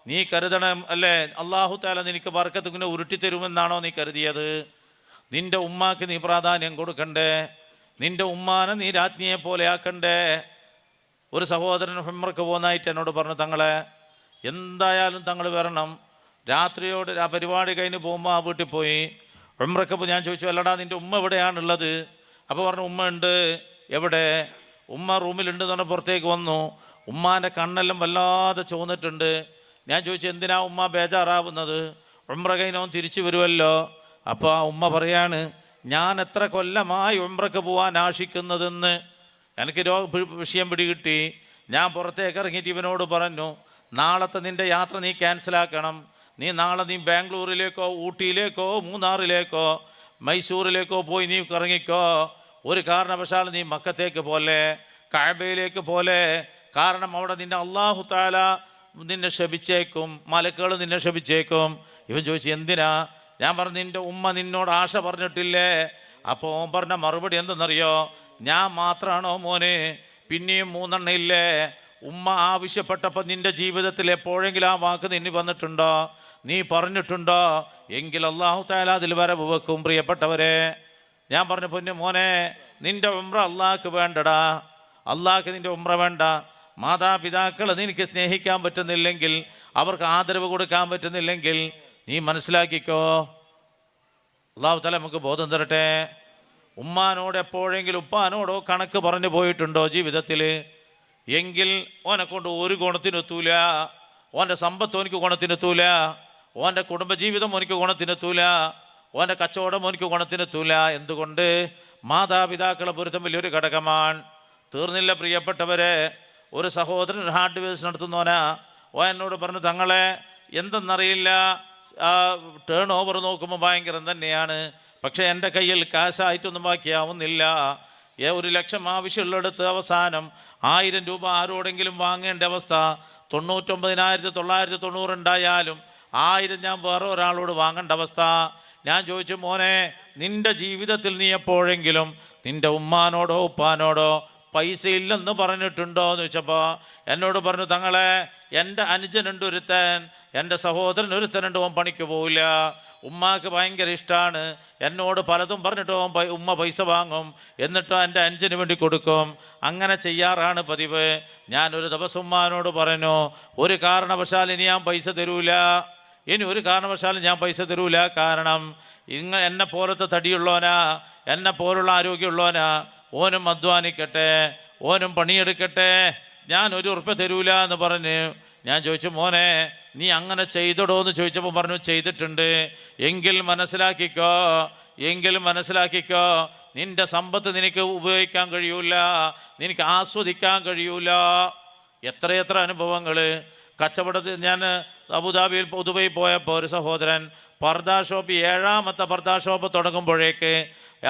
നീ കരുതണം അല്ലേ, അല്ലാഹു തആല നിനക്ക് ബർക്കത്ത് ഇങ്ങനെ ഉരുട്ടിത്തരുമെന്നാണോ നീ കരുതിയത്? നിൻ്റെ ഉമ്മാക്ക് നീ പ്രാധാന്യം കൊടുക്കണ്ടേ? നിൻ്റെ ഉമ്മാനെ നീ രാജ്ഞിയെ പോലെ ആക്കണ്ടേ? ഒരു സഹോദരൻ ഉംറക്ക് പോകുന്നതായിട്ട് എന്നോട് പറഞ്ഞു, തങ്ങളെ എന്തായാലും തങ്ങൾ വരണം. രാത്രിയോട് ആ പരിപാടി കഴിഞ്ഞ് പോകുമ്പോൾ ആ വീട്ടിൽ പോയി ഉംറക്ക്. ഞാൻ ചോദിച്ചു, അല്ലടാ നിൻ്റെ ഉമ്മ എവിടെയാണുള്ളത്? അപ്പോൾ പറഞ്ഞു, ഉമ്മ ഉണ്ട്. എവിടെ? ഉമ്മ റൂമിലുണ്ട് എന്ന് പുറത്തേക്ക് വന്നു. ഉമ്മാൻ്റെ കണ്ണെല്ലാം വല്ലാതെ ചോന്നിട്ടുണ്ട്. ഞാൻ ചോദിച്ചു, എന്തിനാ ഉമ്മ ബേജാറാവുന്നത്? ഉംറ കഴിഞ്ഞവൻ തിരിച്ചു വരുമല്ലോ. അപ്പോൾ ആ ഉമ്മ പറയാണ്, ഞാൻ എത്ര കൊല്ലമായി ഉംറക്ക് പോകാൻ ആശിക്കുന്നതെന്ന്. എനിക്ക് വിഷയം പിടികിട്ടി. ഞാൻ പുറത്തേക്ക് ഇറങ്ങിയിട്ട് ഇവനോട് പറഞ്ഞു, നാളത്തെ നിൻ്റെ യാത്ര നീ ക്യാൻസലാക്കണം. നാളെ നീ ബാംഗ്ലൂരിലേക്കോ ഊട്ടിയിലേക്കോ മൂന്നാറിലേക്കോ മൈസൂരിലേക്കോ പോയി നീ ഇറങ്ങിക്കോ. ഒരു കാരണവശാലും നീ മക്കത്തേക്ക് പോലെ, കഅബയിലേക്ക് പോലെ. കാരണം അവിടെ നിന്നെ അല്ലാഹു തആല നിന്നെ ശപിച്ചേക്കും, മലക്കുകൾ നിന്നെ ശപിച്ചേക്കും. ഇവൻ ചോദിച്ചു, എന്തിനാ? ഞാൻ പറഞ്ഞു, നിൻ്റെ ഉമ്മ നിന്നോട് ആശ പറഞ്ഞിട്ടില്ലേ? അപ്പോൾ ഓൻ പറഞ്ഞ മറുപടി എന്തെന്നറിയോ? ഞാൻ മാത്രമാണോ മോനെ, പിന്നെയും 3 എണ്ണം ഇല്ലേ? ഉമ്മ ആവശ്യപ്പെട്ടപ്പോൾ നിൻ്റെ ജീവിതത്തിൽ എപ്പോഴെങ്കിലും ആ വാക്ക് നിന്നി വന്നിട്ടുണ്ടോ? നീ പറഞ്ഞിട്ടുണ്ടോ? എങ്കിൽ അല്ലാഹു തആല അതിൽ വരവ് വെക്കും. പ്രിയപ്പെട്ടവരെ, ഞാൻ പറഞ്ഞു, പൊന്നു മോനെ, നിൻ്റെ ഉംറ അള്ളാഹ്ക്ക് വേണ്ടടാ. അള്ളാഹ്ക്ക് നിൻ്റെ ഉംറ വേണ്ട. മാതാപിതാക്കളെ നിനക്ക് സ്നേഹിക്കാൻ പറ്റുന്നില്ലെങ്കിൽ, അവർക്ക് ആദരവ് കൊടുക്കാൻ പറ്റുന്നില്ലെങ്കിൽ നീ മനസ്സിലാക്കിക്കോ. അല്ലാഹു തആല നമുക്ക് ബോധം തരട്ടെ. ഉമ്മാനോട് എപ്പോഴെങ്കിലും ഉപ്പാനോടോ കണക്ക് പറഞ്ഞു പോയിട്ടുണ്ടോ ജീവിതത്തിൽ? എങ്കിൽ ഓനെ കൊണ്ട് ഒരു ഗുണത്തിനെത്തൂല. ഓൻ്റെ സമ്പത്ത് ഓനിക്ക് ഗുണത്തിനെത്തൂല. ഓൻ്റെ കുടുംബജീവിതം ഓനിക്ക് ഗുണത്തിനെത്തൂല. ഓൻ്റെ കച്ചവടം ഓനിക്ക് ഗുണത്തിനെത്തൂല. എന്തുകൊണ്ട്? മാതാപിതാക്കളെ പൊരുത്തം വലിയൊരു ഘടകമാണ്. തീർന്നില്ല പ്രിയപ്പെട്ടവരെ. ഒരു സഹോദരൻ ഹാർഡ് വേഴ്സ് നടത്തുന്നവനാ. എന്നോട് പറഞ്ഞു, തങ്ങളെ എന്തെന്നറിയില്ല, ടേൺ ഓവർ നോക്കുമ്പോൾ ഭയങ്കരം തന്നെയാണ്, പക്ഷേ എൻ്റെ കയ്യിൽ കാശായിട്ടൊന്നും ബാക്കിയാവുന്നില്ല. 1,00,000 ആവശ്യമുള്ളിടത്ത് അവസാനം 1000 രൂപ ആരോടെങ്കിലും വാങ്ങേണ്ട അവസ്ഥ. 99,990 ഉണ്ടായാലും 1000 ഞാൻ വേറെ ഒരാളോട് വാങ്ങേണ്ട അവസ്ഥ. ഞാൻ ചോദിച്ചു, മോനെ, നിൻ്റെ ജീവിതത്തിൽ നീ എപ്പോഴെങ്കിലും നിൻ്റെ ഉമ്മാനോടോ ഉപ്പാനോടോ പൈസ ഇല്ലെന്ന് പറഞ്ഞിട്ടുണ്ടോ എന്ന് ചോദിച്ചപ്പോൾ എന്നോട് പറഞ്ഞു, തങ്ങളെ എൻ്റെ അനുജനുണ്ട് ഒരുത്തൻ, എൻ്റെ സഹോദരൻ ഒരുത്തനുണ്ട്, ഓൻ പണിക്ക് പോവില്ല, ഉമ്മാക്ക് ഭയങ്കര ഇഷ്ടമാണ്, എന്നോട് പലതും പറഞ്ഞിട്ടോ ഉമ്മ പൈസ വാങ്ങും, എന്നിട്ടോ എൻ്റെ അനുജന് വേണ്ടി കൊടുക്കും, അങ്ങനെ ചെയ്യാറാണ് പതിവ്. ഞാനൊരു ദിവസം ഉമ്മാനോട് പറഞ്ഞു, ഒരു കാരണവശാൽ ഇനി ഞാൻ പൈസ തരൂല, ഇനി ഒരു കാരണവശാലും ഞാൻ പൈസ തരൂല. കാരണം എന്നെ പോലത്തെ തടിയുള്ളവനാ, എന്നെ പോലുള്ള ആരോഗ്യമുള്ളവനാ, ഓനും അധ്വാനിക്കട്ടെ, ഓനും പണിയെടുക്കട്ടെ, ഞാൻ 1 ഉറുപ്യ തരൂല എന്ന് പറഞ്ഞ്. ഞാൻ ചോദിച്ചു, മോനെ നീ അങ്ങനെ ചെയ്തടോ എന്ന് ചോദിച്ചപ്പോൾ പറഞ്ഞു, ചെയ്തിട്ടുണ്ട്. എങ്കിൽ മനസ്സിലാക്കിക്കോ, നിന്റെ സമ്പത്ത് നിനക്ക് ഉപയോഗിക്കാൻ കഴിയൂല, നിനക്ക് ആസ്വദിക്കാൻ കഴിയൂല. എത്രയെത്ര അനുഭവങ്ങൾ. കച്ചവടത്തിൽ ഞാൻ അബുദാബിയിൽ ദുബൈയിൽ പോയപ്പോൾ ഒരു സഹോദരൻ പർദാ ഷോപ്പ് 7ാമത്തെ പർദാ ഷോപ്പ് തുടങ്ങുമ്പോഴേക്ക്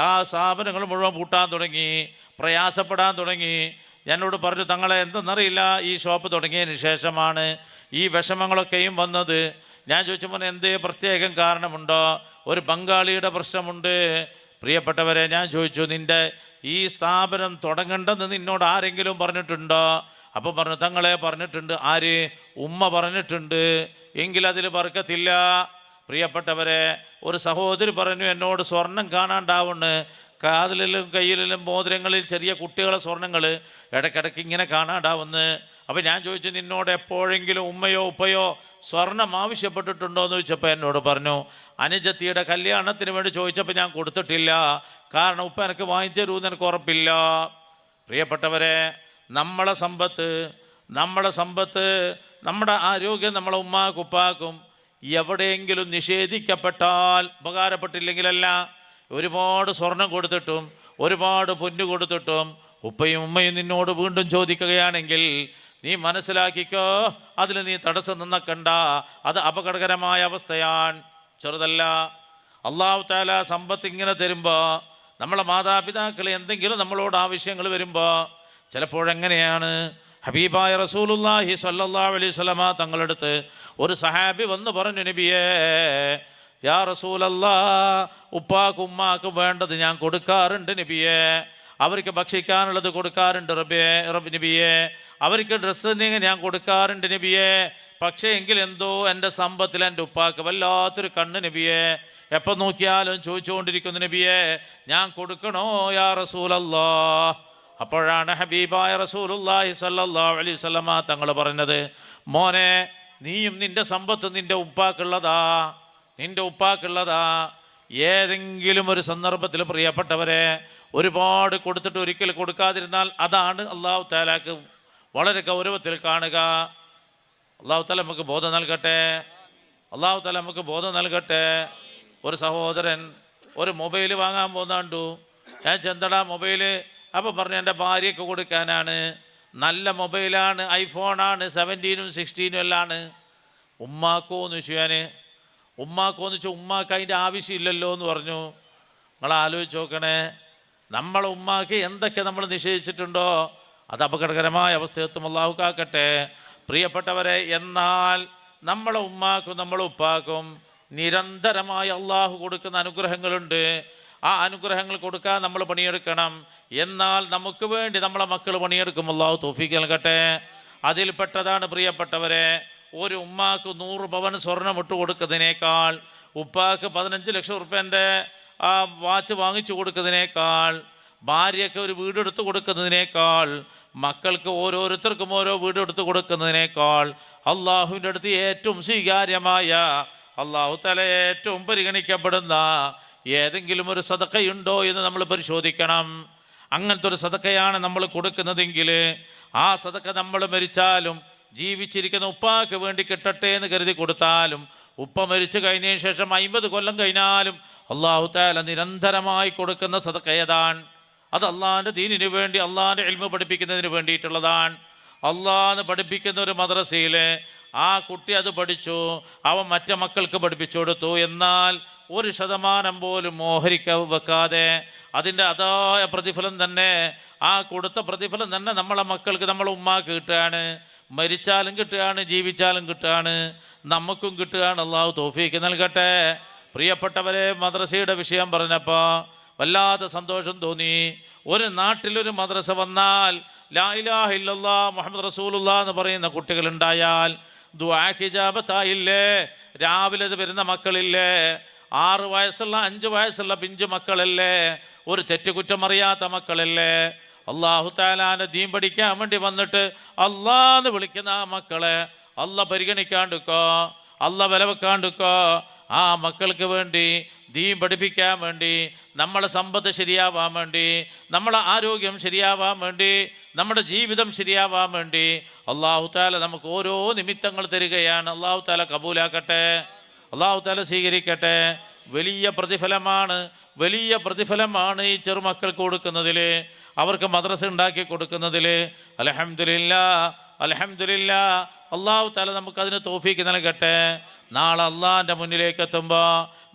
ആ സ്ഥാപനങ്ങൾ മുഴുവൻ പൂട്ടാൻ തുടങ്ങി, പ്രയാസപ്പെടാൻ തുടങ്ങി. എന്നോട് പറഞ്ഞു, തങ്ങളെ എന്തെന്നറിയില്ല, ഈ ഷോപ്പ് തുടങ്ങിയതിന് ശേഷമാണ് ഈ വിഷമങ്ങളൊക്കെയും വന്നത്. ഞാൻ ചോദിച്ചു, മോനെ എന്തേ പ്രത്യേകം കാരണമുണ്ടോ? ഒരു ബംഗാളിയുടെ പ്രശ്നമുണ്ട്. പ്രിയപ്പെട്ടവരെ, ഞാൻ ചോദിച്ചു, നിൻ്റെ ഈ സ്ഥാപനം തുടങ്ങണ്ടെന്ന് നിന്നോട് ആരെങ്കിലും പറഞ്ഞിട്ടുണ്ടോ? അപ്പം പറഞ്ഞു, തങ്ങളെ പറഞ്ഞിട്ടുണ്ട്. ആര്? ഉമ്മ പറഞ്ഞിട്ടുണ്ട്. എങ്കിൽ അതിൽ ബർക്കത്തില്ല. പ്രിയപ്പെട്ടവരെ, ഒരു സഹോദരി പറഞ്ഞു എന്നോട്, സ്വർണം കാണാണ്ടാവുന്നു, കാതിലും കയ്യിലും മോതിരങ്ങളിൽ ചെറിയ കുട്ടികളെ സ്വർണ്ണങ്ങൾ ഇടയ്ക്കിടയ്ക്ക് ഇങ്ങനെ കാണാണ്ടാവുന്നു. അപ്പം ഞാൻ ചോദിച്ചു, നിന്നോട് എപ്പോഴെങ്കിലും ഉമ്മയോ ഉപ്പയോ സ്വർണം ആവശ്യപ്പെട്ടിട്ടുണ്ടോ എന്ന് ചോദിച്ചപ്പോൾ എന്നോട് പറഞ്ഞു, അനുജത്തിയുടെ കല്യാണത്തിന് വേണ്ടി ചോദിച്ചപ്പോൾ ഞാൻ കൊടുത്തിട്ടില്ല, കാരണം ഉപ്പ എനിക്ക് വാങ്ങിച്ചു തരുമെന്ന് എനിക്ക് ഉറപ്പില്ല. പ്രിയപ്പെട്ടവരെ, നമ്മുടെ സമ്പത്ത്, നമ്മുടെ ആരോഗ്യം നമ്മളെ ഉമ്മാക്കും ഉപ്പാക്കും എവിടെയെങ്കിലും നിഷേധിക്കപ്പെട്ടാൽ ഉപകാരപ്പെട്ടില്ലെങ്കിലല്ല. ഒരുപാട് സ്വർണം കൊടുത്തിട്ടും ഒരുപാട് പൊന്നു കൊടുത്തിട്ടും ഉപ്പയും ഉമ്മയും നിന്നോട് വീണ്ടും ചോദിക്കുകയാണെങ്കിൽ നീ മനസ്സിലാക്കിക്കോ, അതിൽ നീ തടസ്സം നിന്നക്കണ്ട. അത് അപകടകരമായ അവസ്ഥയാണ്, ചെറുതല്ല. അല്ലാഹു തആല സമ്പത്ത് ഇങ്ങനെ തരുമ്പോൾ, നമ്മളെ മാതാപിതാക്കൾ എന്തെങ്കിലും നമ്മളോട് ആവശ്യങ്ങൾ വരുമ്പോൾ ചിലപ്പോഴെങ്ങനെയാണ്, ഹബീബായ റസൂലുള്ളാഹി സ്വല്ലല്ലാഹു അലൈഹി വസല്ലമ തങ്ങളടുത്ത് ഒരു സഹാബി വന്ന് പറഞ്ഞു, നബിയേ, യാ റസൂലല്ലാഹ്, ഉപ്പാക്കും ഉമ്മാക്കും വേണ്ടത് ഞാൻ കൊടുക്കാറുണ്ട് നബിയേ, അവർക്ക് ഭക്ഷിക്കാനുള്ളത് കൊടുക്കാറുണ്ട് നബിയേ, അവർക്ക് ഡ്രസ്സ് ഞാൻ കൊടുക്കാറുണ്ട് നബിയേ, പക്ഷേ എങ്കിൽ എന്തോ എൻ്റെ സമ്പത്തിൽ എൻ്റെ ഉപ്പാക്ക് വല്ലാത്തൊരു കണ്ണ് നബിയേ, എപ്പം നോക്കിയാലും ചോദിച്ചുകൊണ്ടിരിക്കുന്നു നബിയേ, ഞാൻ കൊടുക്കണോ യാ റസൂലല്ലാഹ്? അപ്പോഴാണ് ഹബീബായ റസൂലുള്ളാഹി സ്വല്ലല്ലാഹു അലൈഹി വസല്ലമ തങ്ങൾ പറഞ്ഞത്, മോനെ, നീയും നിൻ്റെ സമ്പത്ത് നിൻ്റെ ഉപ്പാക്കുള്ളതാ. ഏതെങ്കിലും ഒരു സന്ദർഭത്തിൽ പ്രിയപ്പെട്ടവരെ, ഒരുപാട് കൊടുത്തിട്ട് ഒരിക്കൽ കൊടുക്കാതിരുന്നാൽ അതാണ് അല്ലാഹു തആലക്ക് വളരെ ഗൗരവത്തിൽ കാണുക. അല്ലാഹു തആല നമുക്ക് ബോധം നൽകട്ടെ. ഒരു സഹോദരൻ ഒരു മൊബൈൽ വാങ്ങാൻ പോകുന്നുണ്ടു. ഞാൻ ചെന്തടാ മൊബൈല്? അപ്പോൾ പറഞ്ഞു, എൻ്റെ ഭാര്യയ്ക്ക് കൊടുക്കാനാണ്, നല്ല മൊബൈലാണ്, ഐഫോണാണ്, 17ഉം 16ഉം എല്ലാമാണ്. ഉമ്മാക്കോന്ന് വെച്ചു. ഉമ്മാക്ക് അതിൻ്റെ ആവശ്യമില്ലല്ലോ എന്ന് പറഞ്ഞു. നിങ്ങൾ ആലോചിച്ച് നോക്കണേ, നമ്മളെ ഉമ്മാക്ക് എന്തൊക്കെ നമ്മൾ നിഷേധിച്ചിട്ടുണ്ടോ അത് അപകടകരമായ അവസ്ഥയെത്തും. അല്ലാഹു കാക്കട്ടെ. പ്രിയപ്പെട്ടവരെ, എന്നാൽ നമ്മളെ ഉമ്മാക്കും നമ്മളെ ഉപ്പാക്കും നിരന്തരമായി അള്ളാഹു കൊടുക്കുന്ന അനുഗ്രഹങ്ങളുണ്ട്. ആ അനുഗ്രഹങ്ങൾ കൊടുക്കാൻ നമ്മൾ പണിയെടുക്കണം. എന്നാൽ നമുക്ക് വേണ്ടി നമ്മളെ മക്കൾ പണിയെടുക്കും. അല്ലാഹു തൗഫീഖ് നൽകട്ടെ. അതിൽപ്പെട്ടതാണ് പ്രിയപ്പെട്ടവരെ, ഒരു ഉമ്മാക്ക് 100 പവൻ സ്വർണം ഇട്ട് കൊടുക്കുന്നതിനേക്കാൾ, ഉപ്പാക്ക് 15 ലക്ഷം റുപ്യൻ്റെ ആ വാച്ച് വാങ്ങിച്ചു കൊടുക്കുന്നതിനേക്കാൾ, ഭാര്യയ്ക്ക് ഒരു വീടെടുത്ത് കൊടുക്കുന്നതിനേക്കാൾ, മക്കൾക്ക് ഓരോരുത്തർക്കും ഓരോ വീടെടുത്ത് കൊടുക്കുന്നതിനേക്കാൾ അള്ളാഹുവിൻ്റെ അടുത്ത് ഏറ്റവും സ്വീകാര്യമായ, അള്ളാഹു തആല ഏറ്റവും പരിഗണിക്കപ്പെടുന്ന ഏതെങ്കിലും ഒരു സദഖയുണ്ടോ എന്ന് നമ്മൾ പരിശോധിക്കണം. അങ്ങനത്തെ ഒരു സദഖയാണ് നമ്മൾ കൊടുക്കുന്നതെങ്കിൽ ആ സദഖ നമ്മൾ മരിച്ചാലും ജീവിച്ചിരിക്കുന്ന ഉപ്പാക്ക് വേണ്ടി കിട്ടട്ടെ എന്ന് കരുതി കൊടുത്താലും, ഉപ്പ മരിച്ചു കഴിഞ്ഞതിന് ശേഷം 50 കൊല്ലം കഴിഞ്ഞാലും അള്ളാഹു തആല നിരന്തരമായി കൊടുക്കുന്ന സദഖ ഏതാണ്? അത് അള്ളാഹിൻ്റെ ദീനിന് വേണ്ടി, അള്ളാഹിൻ്റെ ഇൽമ പഠിപ്പിക്കുന്നതിന് വേണ്ടിയിട്ടുള്ളതാണ്. അള്ളാഹ് പഠിപ്പിക്കുന്ന ഒരു മദ്രസയിൽ ആ കുട്ടി അത് പഠിച്ചു, അവൻ മറ്റു മക്കൾക്ക് പഠിപ്പിച്ചു കൊടുത്തു. എന്നാൽ 1% പോലും വെക്കാതെ അതിൻ്റെ അതായ പ്രതിഫലം തന്നെ, ആ കൊടുത്ത പ്രതിഫലം തന്നെ നമ്മളെ മക്കൾക്ക്, നമ്മളെ ഉമ്മാക്ക് കിട്ടുകയാണ്. മരിച്ചാലും കിട്ടുകയാണ്, ജീവിച്ചാലും കിട്ടുകയാണ്, നമുക്കും കിട്ടുകയാണ്. അള്ളാഹു തൗഫീക്ക് നൽകട്ടെ. പ്രിയപ്പെട്ടവരെ, മദ്രസയുടെ വിഷയം പറഞ്ഞപ്പോൾ വല്ലാത്ത സന്തോഷം തോന്നി. ഒരു നാട്ടിലൊരു മദ്രസ വന്നാൽ ലാ ഇലാഹ ഇല്ലല്ലാഹ് മുഹമ്മദ് റസൂലുള്ളാഹ് എന്ന് പറയുന്ന കുട്ടികളുണ്ടായാൽ ദുആക്ക് ഇജാബത്തായില്ലേ? രാവിലെ വരുന്ന മക്കളില്ലേ? 6 വയസ്സുള്ള 5 വയസ്സുള്ള പിഞ്ചു മക്കളല്ലേ? ഒരു തെറ്റുകുറ്റം അറിയാത്ത മക്കളല്ലേ? അള്ളാഹു തആലാന്റെ ദീൻ പഠിക്കാൻ വേണ്ടി വന്നിട്ട് അള്ളാന്ന് വിളിക്കുന്ന ആ മക്കളെ അള്ള പരിഗണിക്കാണ്ടിക്കോ, അള്ള വില വെക്കാണ്ടിക്കോ. ആ മക്കൾക്ക് വേണ്ടി, ദീൻ പഠിപ്പിക്കാൻ വേണ്ടി, നമ്മളെ സമ്പത്ത് ശരിയാവാൻ വേണ്ടി, നമ്മളെ ആരോഗ്യം ശരിയാവാൻ വേണ്ടി, നമ്മുടെ ജീവിതം ശരിയാവാൻ വേണ്ടി അള്ളാഹു തആല നമുക്ക് ഓരോ നിമിത്തങ്ങൾ തരികയാണ്. അള്ളാഹു തആല കബൂലാക്കട്ടെ, അള്ളാഹു തആല സ്വീകരിക്കട്ടെ. വലിയ പ്രതിഫലമാണ്, വലിയ പ്രതിഫലമാണ് ഈ ചെറുമക്കൾക്ക് കൊടുക്കുന്നതിൽ, അവർക്ക് മദ്രസ ഉണ്ടാക്കി കൊടുക്കുന്നതിൽ. അൽഹംദുലില്ലാഹ്, അൽഹംദുലില്ലാഹ്. അള്ളാഹു തആല നമുക്കതിന് തൗഫീക്ക് നൽകട്ടെ. നാളെ അള്ളാഹിൻ്റെ മുന്നിലേക്ക് എത്തുമ്പോൾ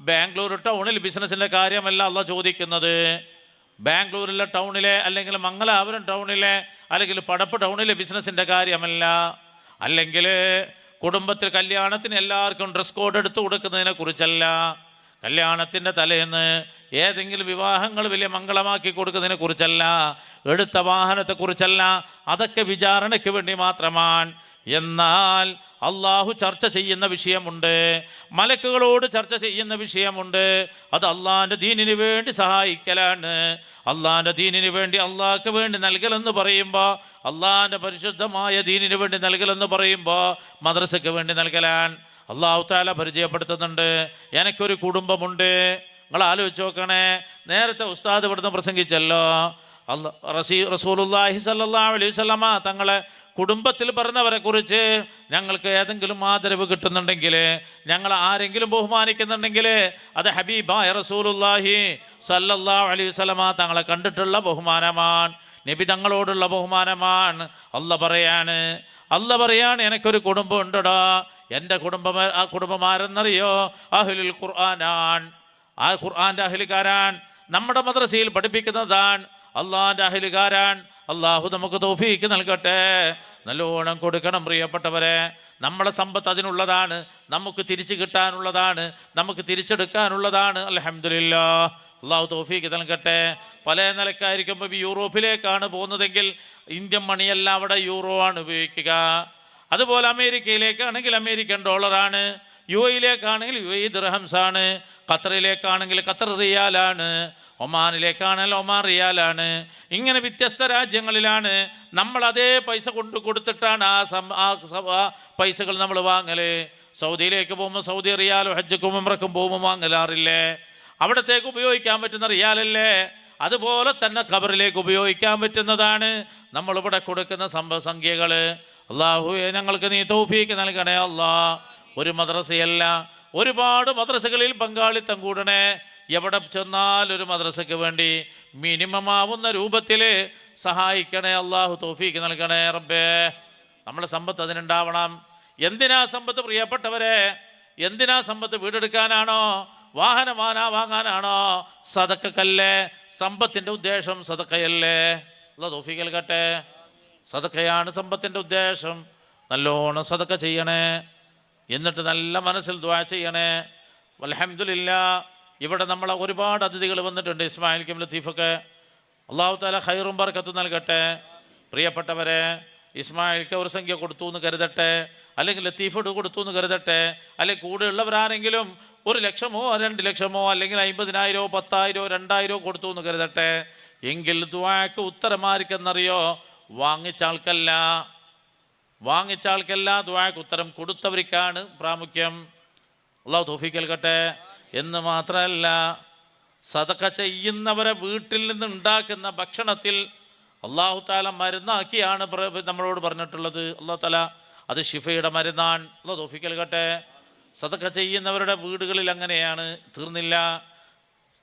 ബാംഗ്ലൂർ ടൗണിൽ ബിസിനസ്സിൻ്റെ കാര്യമല്ല അള്ളാഹ് ചോദിക്കുന്നത്. ബാംഗ്ലൂരിലെ ടൗണിലെ, അല്ലെങ്കിൽ മംഗലാപുരം ടൗണിലെ, അല്ലെങ്കിൽ പടപ്പ് ടൗണിലെ ബിസിനസ്സിൻ്റെ കാര്യമല്ല. അല്ലെങ്കിൽ കുടുംബത്തിൽ കല്യാണത്തിന് എല്ലാവർക്കും ഡ്രസ് കോഡ് എടുത്തു കൊടുക്കുന്നതിനെ കുറിച്ചല്ല. കല്യാണത്തിൻ്റെ തലേന്ന് ഏതെങ്കിലും വിവാഹങ്ങൾ വലിയ മംഗളമാക്കി കൊടുക്കുന്നതിനെ കുറിച്ചല്ല. എടുത്ത വാഹനത്തെക്കുറിച്ചല്ല. അതൊക്കെ വിചാരണയ്ക്ക് വേണ്ടി മാത്രമാണ്. എന്നാൽ അള്ളാഹു ചർച്ച ചെയ്യുന്ന വിഷയമുണ്ട്, മലക്കുകളോട് ചർച്ച ചെയ്യുന്ന വിഷയമുണ്ട്. അത് അള്ളാഹിൻ്റെ ദീനിന് വേണ്ടി സഹായിക്കലാണ്. അള്ളാഹിൻ്റെ ദീനിന് വേണ്ടി, അള്ളാഹ്ക്ക് വേണ്ടി നൽകലെന്ന് പറയുമ്പോൾ, അള്ളാഹിൻ്റെ പരിശുദ്ധമായ ദീനിന് വേണ്ടി നൽകലെന്ന് പറയുമ്പോൾ മദ്രസയ്ക്ക് വേണ്ടി നൽകലാണ്. അള്ളാഹു തആല പരിചയപ്പെടുത്തുന്നുണ്ട്. എനിക്കൊരു കുടുംബമുണ്ട്. നിങ്ങൾ ആലോചിച്ച് നോക്കണേ. നേരത്തെ ഉസ്താദ് ഇവിടുന്ന് പ്രസംഗിച്ചല്ലോ, റസൂലുള്ളാഹി സ്വല്ലല്ലാഹു അലൈഹി വസല്ലമ തങ്ങളെ കുടുംബത്തിൽ പറഞ്ഞവരെ കുറിച്ച് ഞങ്ങൾക്ക് ഏതെങ്കിലും ആദരവ് കിട്ടുന്നുണ്ടെങ്കിൽ, ഞങ്ങൾ ആരെങ്കിലും ബഹുമാനിക്കുന്നുണ്ടെങ്കിൽ അത് ഹബീബായ റസൂലുള്ളാഹി സ്വല്ലല്ലാഹു അലൈഹി വസല്ലമ തങ്ങളെ കണ്ടിട്ടുള്ള ബഹുമാനമാണ്, നബി തങ്ങളോടുള്ള ബഹുമാനമാണ്. അല്ല പറയാണ് എനിക്കൊരു കുടുംബം ഉണ്ടടാ. എൻ്റെ കുടുംബം, ആ കുടുംബം ആരെന്നറിയോ? അഹ്ലുൽ ഖുർആനാണ്. ആ ഖുർആൻ്റെ അഹ്ലുകാരാൻ, നമ്മുടെ മദ്രസയിൽ പഠിപ്പിക്കുന്നതാണ്. അള്ളാഹിൻ്റെ അഹ്ലുകാരാൻ. അള്ളാഹു നമുക്ക് തൗഫീക്ക് നൽകട്ടെ. നല്ലോണം കൊടുക്കണം പ്രിയപ്പെട്ടവരെ. നമ്മളെ സമ്പത്ത് അതിനുള്ളതാണ്, നമുക്ക് തിരിച്ചു കിട്ടാനുള്ളതാണ്, നമുക്ക് തിരിച്ചെടുക്കാനുള്ളതാണ്. അൽഹംദുലില്ലാഹ്, അള്ളാഹു തൗഫീക്ക് നൽകട്ടെ. പല നിലക്കായിരിക്കും. ഇപ്പോൾ യൂറോപ്പിലേക്കാണ് പോകുന്നതെങ്കിൽ ഇന്ത്യൻ മണിയല്ല, അവിടെ യൂറോ ആണ് ഉപയോഗിക്കുക. അതുപോലെ അമേരിക്കയിലേക്കാണെങ്കിൽ അമേരിക്കൻ ഡോളറാണ്, യുഎയിലേക്കാണെങ്കിൽ യുഎഇ ദിർഹംസാണ്, ഖത്തറിലേക്കാണെങ്കിൽ ഖത്തർ റിയാലാണ്, ഒമാനിലേക്കാണെങ്കിൽ ഒമാൻ റിയാലാണ്. ഇങ്ങനെ വ്യത്യസ്ത രാജ്യങ്ങളിലാണ്. നമ്മൾ അതേ പൈസ കൊടുത്തിട്ടാണ് ആ പൈസകൾ നമ്മൾ വാങ്ങൽ. സൗദിയിലേക്ക് പോകുമ്പോൾ സൗദി റിയാലോ, ഹജ്ജുക്കും ഉംറക്കും പോകുമ്പോൾ വാങ്ങലാറില്ലേ? അവിടത്തേക്ക് ഉപയോഗിക്കാൻ പറ്റുന്ന റിയാലല്ലേ? അതുപോലെ തന്നെ ഖബറിലേക്ക് ഉപയോഗിക്കാൻ പറ്റുന്നതാണ് നമ്മളിവിടെ കൊടുക്കുന്ന സംഖ്യകൾ. അള്ളാഹുവേ, ഞങ്ങൾക്ക് നീ തൗഫീക്ക് നൽകണേ അല്ലാ. ഒരു മദ്രസയല്ല, ഒരുപാട് മദ്രസകളിൽ പങ്കാളിത്തം കൂടണേ. എവിടെ ചെന്നാൽ ഒരു മദ്രസയ്ക്ക് വേണ്ടി മിനിമം ആവുന്ന രൂപത്തിൽ സഹായിക്കണേ. അള്ളാഹു തൗഫീക്ക് നൽകണേ റബ്ബേ. നമ്മുടെ സമ്പത്ത് അതിനുണ്ടാവണം. എന്തിനാ സമ്പത്ത് പ്രിയപ്പെട്ടവരെ? എന്തിനാ സമ്പത്ത്? വീടെടുക്കാനാണോ? വാഹനം വാങ്ങാനാണോ? സദക്കല്ലേ സമ്പത്തിൻ്റെ ഉദ്ദേശം? സദക്കയല്ലേ? അല്ലാഹു തൗഫീക്ക് നൽകട്ടെ. സദക്കയാണ് സമ്പത്തിൻ്റെ ഉദ്ദേശം. നല്ലോണം സദക്ക ചെയ്യണേ. എന്നിട്ട് നല്ല മനസ്സിൽ ദുആ ചെയ്യണേ. അൽഹംദുലില്ലാഹ്, ഇവിടെ നമ്മളെ ഒരുപാട് അതിഥികൾ വന്നിട്ടുണ്ട്. ഇസ്മായിൽ കിം ലത്തീഫൊക്കെ. അള്ളാഹു തആല ഖൈറും ബർക്കത്തും നൽകട്ടെ. പ്രിയപ്പെട്ടവരെ, ഇസ്മായിൽക്ക് ഒരു സംഖ്യ കൊടുത്തു എന്ന് കരുതട്ടെ, അല്ലെങ്കിൽ ലത്തീഫോട് കൊടുത്തു എന്ന് കരുതട്ടെ, അല്ലെങ്കിൽ കൂടെയുള്ളവരാരെങ്കിലും 1 ലക്ഷമോ 2 ലക്ഷമോ അല്ലെങ്കിൽ 50,000 10,000 2,000 കൊടുത്തു എന്ന് കരുതട്ടെ. എങ്കിൽ ദുആക്ക് ഉത്തരമാർക്കെന്നറിയോ? വാങ്ങിച്ച ആൾക്കല്ല, ദുആക്ക് ഉത്തരം കൊടുത്തവർക്കാണ് പ്രാമുഖ്യം. അല്ലാഹു തൗഫീക്ക് നൽകട്ടെ. എന്ന് മാത്രമല്ല, സദഖ ചെയ്യുന്നവരെ വീട്ടിൽ നിന്ന് ഉണ്ടാക്കുന്ന ഭക്ഷണത്തിൽ അല്ലാഹു തആല മരുന്നാക്കിയാണ് നമ്മളോട് പറഞ്ഞിട്ടുള്ളത്. അല്ലാഹു തആല അത് ഷിഫയുടെ മരുന്നാണ്. അല്ലാഹു തൗഫീഖ് നൽകട്ടെ. സദഖ ചെയ്യുന്നവരുടെ വീടുകളിൽ അങ്ങനെയാണ്.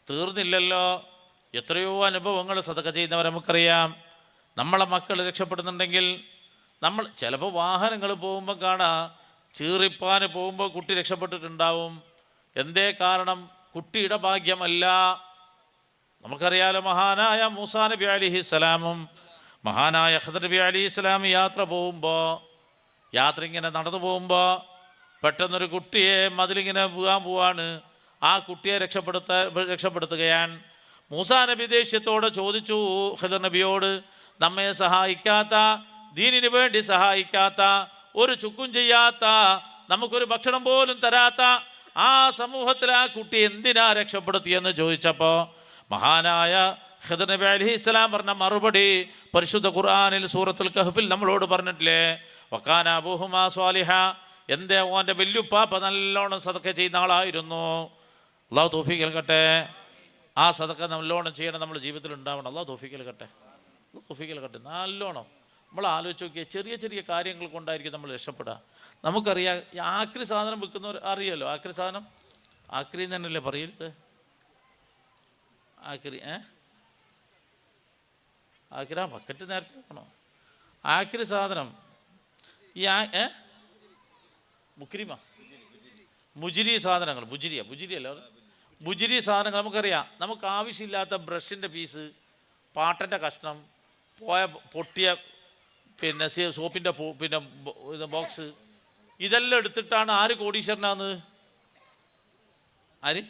തീർന്നില്ലല്ലോ. എത്രയോ അനുഭവങ്ങൾ സദഖ ചെയ്യുന്നവരെ നമുക്കറിയാം. നമ്മളെ മക്കൾ രക്ഷപ്പെടുന്നുണ്ടെങ്കിൽ നമ്മൾ ചിലപ്പോൾ വാഹനങ്ങൾ പോകുമ്പോൾ കാണാം, ചീറിപ്പാന് പോകുമ്പോൾ കുട്ടി രക്ഷപ്പെട്ടിട്ടുണ്ടാവും. എന്തേ കാരണം? കുട്ടിയുടെ ഭാഗ്യമല്ല. നമുക്കറിയാലോ, മഹാനായ മൂസാ നബി അലൈഹിസ്സലാമും മഹാനായ ഖിദ്ർ നബി അലൈഹിസ്സലാം യാത്ര ഇങ്ങനെ നടന്നു പോകുമ്പോൾ പെട്ടെന്നൊരു കുട്ടിയെ മതിലിങ്ങനെ വീഴാൻ പോവാണ്. ആ കുട്ടിയെ രക്ഷപ്പെടുത്തുകയാണ്. മൂസാ നബി ദേഷ്യത്തോടെ ചോദിച്ചു ഖിദ്ർ നബിയോട്, നമ്മെ സഹായിക്കാത്ത, ദീനിന് വേണ്ടി സഹായിക്കാത്ത, ഒരു ചുക്കും ചെയ്യാത്ത, നമുക്കൊരു ഭക്ഷണം പോലും തരാത്ത ആ സമൂഹത്തിൽ ആ കുട്ടി എന്തിനാ രക്ഷപ്പെടുത്തിയെന്ന് ചോദിച്ചപ്പോൾ മഹാനായ ഖിദ്ർ നബി അലൈഹിസ്സലാം പറഞ്ഞ മറുപടി പരിശുദ്ധ ഖുർആനിൽ സൂറത്തുൽ കഹ്ഫിൽ നമ്മളോട് പറഞ്ഞിട്ടില്ലേ, വക്കാന അബൂഹുമാ സ്വാലിഹ, എന്തേ ഓൻ്റെ വല്യുപ്പാപ്പ നല്ലോണം സദഖ ചെയ്യുന്ന ആളായിരുന്നു. അല്ലാഹു തൗഫീഖ് നൽകട്ടെ. ആ സദഖ നല്ലോണം ചെയ്യണം, നമ്മുടെ ജീവിതത്തിൽ ഉണ്ടാവണം. അല്ലാഹു തൗഫീഖ് നൽകട്ടെ. തൗഫീഖ് നൽകട്ടെ. നല്ലോണം നമ്മൾ ആലോചിച്ച് നോക്കിയാൽ ചെറിയ ചെറിയ കാര്യങ്ങൾ കൊണ്ടായിരിക്കും നമ്മൾ രക്ഷപ്പെടുക. നമുക്കറിയാം, ഈ ആക്രി സാധനം വിൽക്കുന്നവർ അറിയാലോ. ആക്രി സാധനം ആക്രി തന്നെയല്ലേ പറയരുത്? ആക്രി ആക്രി ബക്കറ്റ് നേരത്തെ വെക്കണോ? ആക്രി സാധനം ഈ മുജിരി സാധനങ്ങൾ, ബുജിരിയല്ല, ബുജിരി സാധനങ്ങൾ നമുക്കറിയാം. നമുക്ക് ആവശ്യമില്ലാത്ത ബ്രഷിൻ്റെ പീസ്, പാട്ടൻ്റെ കഷ്ണം, പൊട്ടിയ സോപ്പിൻ്റെ ബോക്സ്, ഇതെല്ലാം എടുത്തിട്ടാണ് ആര് കോടീശ്വരനാന്ന്? ആര്?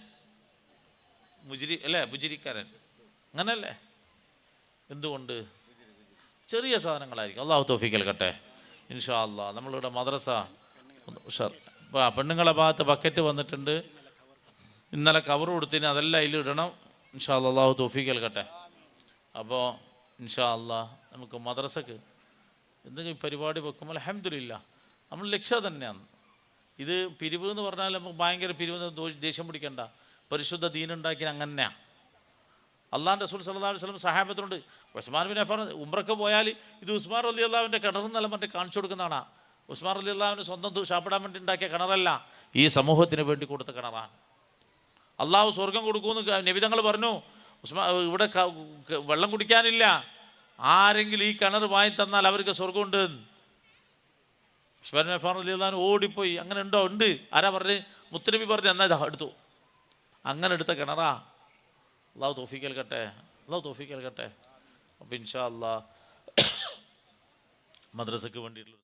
മുജിരി അല്ലേ? ബുജിരിക്കാരൻ. അങ്ങനല്ലേ? എന്തുകൊണ്ട്? ചെറിയ സാധനങ്ങളായിരിക്കും. അല്ലാഹു തൗഫീഖ് നൽകട്ടെ. ഇൻഷാ അല്ലാഹ് നമ്മളിവിടെ മദ്രസ ഉഷാർ. പെണ്ണുങ്ങളെ ഭാഗത്ത് ബക്കറ്റ് വന്നിട്ടുണ്ട്. ഇന്നലെ കവർ കൊടുത്തിന്, അതെല്ലാം അതിലിടണം. ഇൻഷാ അല്ലാഹ്. അല്ലാഹു തൗഫീഖ് നൽകട്ടെ. അപ്പോൾ ഇൻഷാ അല്ലാഹ് നമുക്ക് മദ്രസക്ക് എന്തെങ്കിലും പരിപാടി വെക്കുമ്പോൾ അൽഹംദുലില്ലാ നമ്മൾ ലക്ഷ്യം തന്നെയാണ്. ഇത് പിരിവ് എന്ന് പറഞ്ഞാൽ നമുക്ക് ഭയങ്കര പിരിവ്, ദേഷ്യം പിടിക്കണ്ട. പരിശുദ്ധ ദീനുണ്ടാക്കിയ അങ്ങനെയാണ്. അള്ളാഹുവിൻ്റെ റസൂൽ സല്ലല്ലാഹു അലൈഹി വസല്ലം സഹാബത്തിനോട്, ഉസ്മാൻ ബിൻ അഫ്ഫാൻ ഉംറക്ക് പോയാൽ ഇത് ഉസ്മാൻ റളിയല്ലാഹുവിൻ്റെ കിണറെന്നെല്ലാം മറ്റേ കാണിച്ചു കൊടുക്കുന്നതാണ്. ഉസ്മാൻ റളിയല്ലാഹുവിന് സ്വന്തം ഷാപ്പിടാൻ വേണ്ടി ഉണ്ടാക്കിയ കിണറല്ല, ഈ സമൂഹത്തിന് വേണ്ടി കൊടുത്ത കിണറാണ്. അള്ളാഹു സ്വർഗം കൊടുക്കുമെന്ന് നബി തങ്ങൾ പറഞ്ഞു. ഇവിടെ വെള്ളം കുടിക്കാനില്ല, ആരെങ്കിലും ഈ കിണർ വാങ്ങി തന്നാൽ അവർക്ക് സ്വർഗമുണ്ട്. ഉസ്മാൻ ബിൻ അഫ്ഫാൻ റളിയല്ലാഹു ഓടിപ്പോയി. അങ്ങനെ ഉണ്ടോ? ഉണ്ട്. ആരാ പറഞ്ഞ്? മുത്തുനബി പറഞ്ഞു. എന്നാൽ ഇതാ എടുത്തു. അങ്ങനെ എടുത്ത കിണറാ. അല്ലാഹു തൗഫീഖ് നൽകട്ടെ. അല്ലാഹു തൗഫീഖ് നൽകട്ടെ. അപ്പോൾ ഇൻഷാ അല്ലാഹ് മദ്രസക്ക് വേണ്ടിയിട്ടുള്ള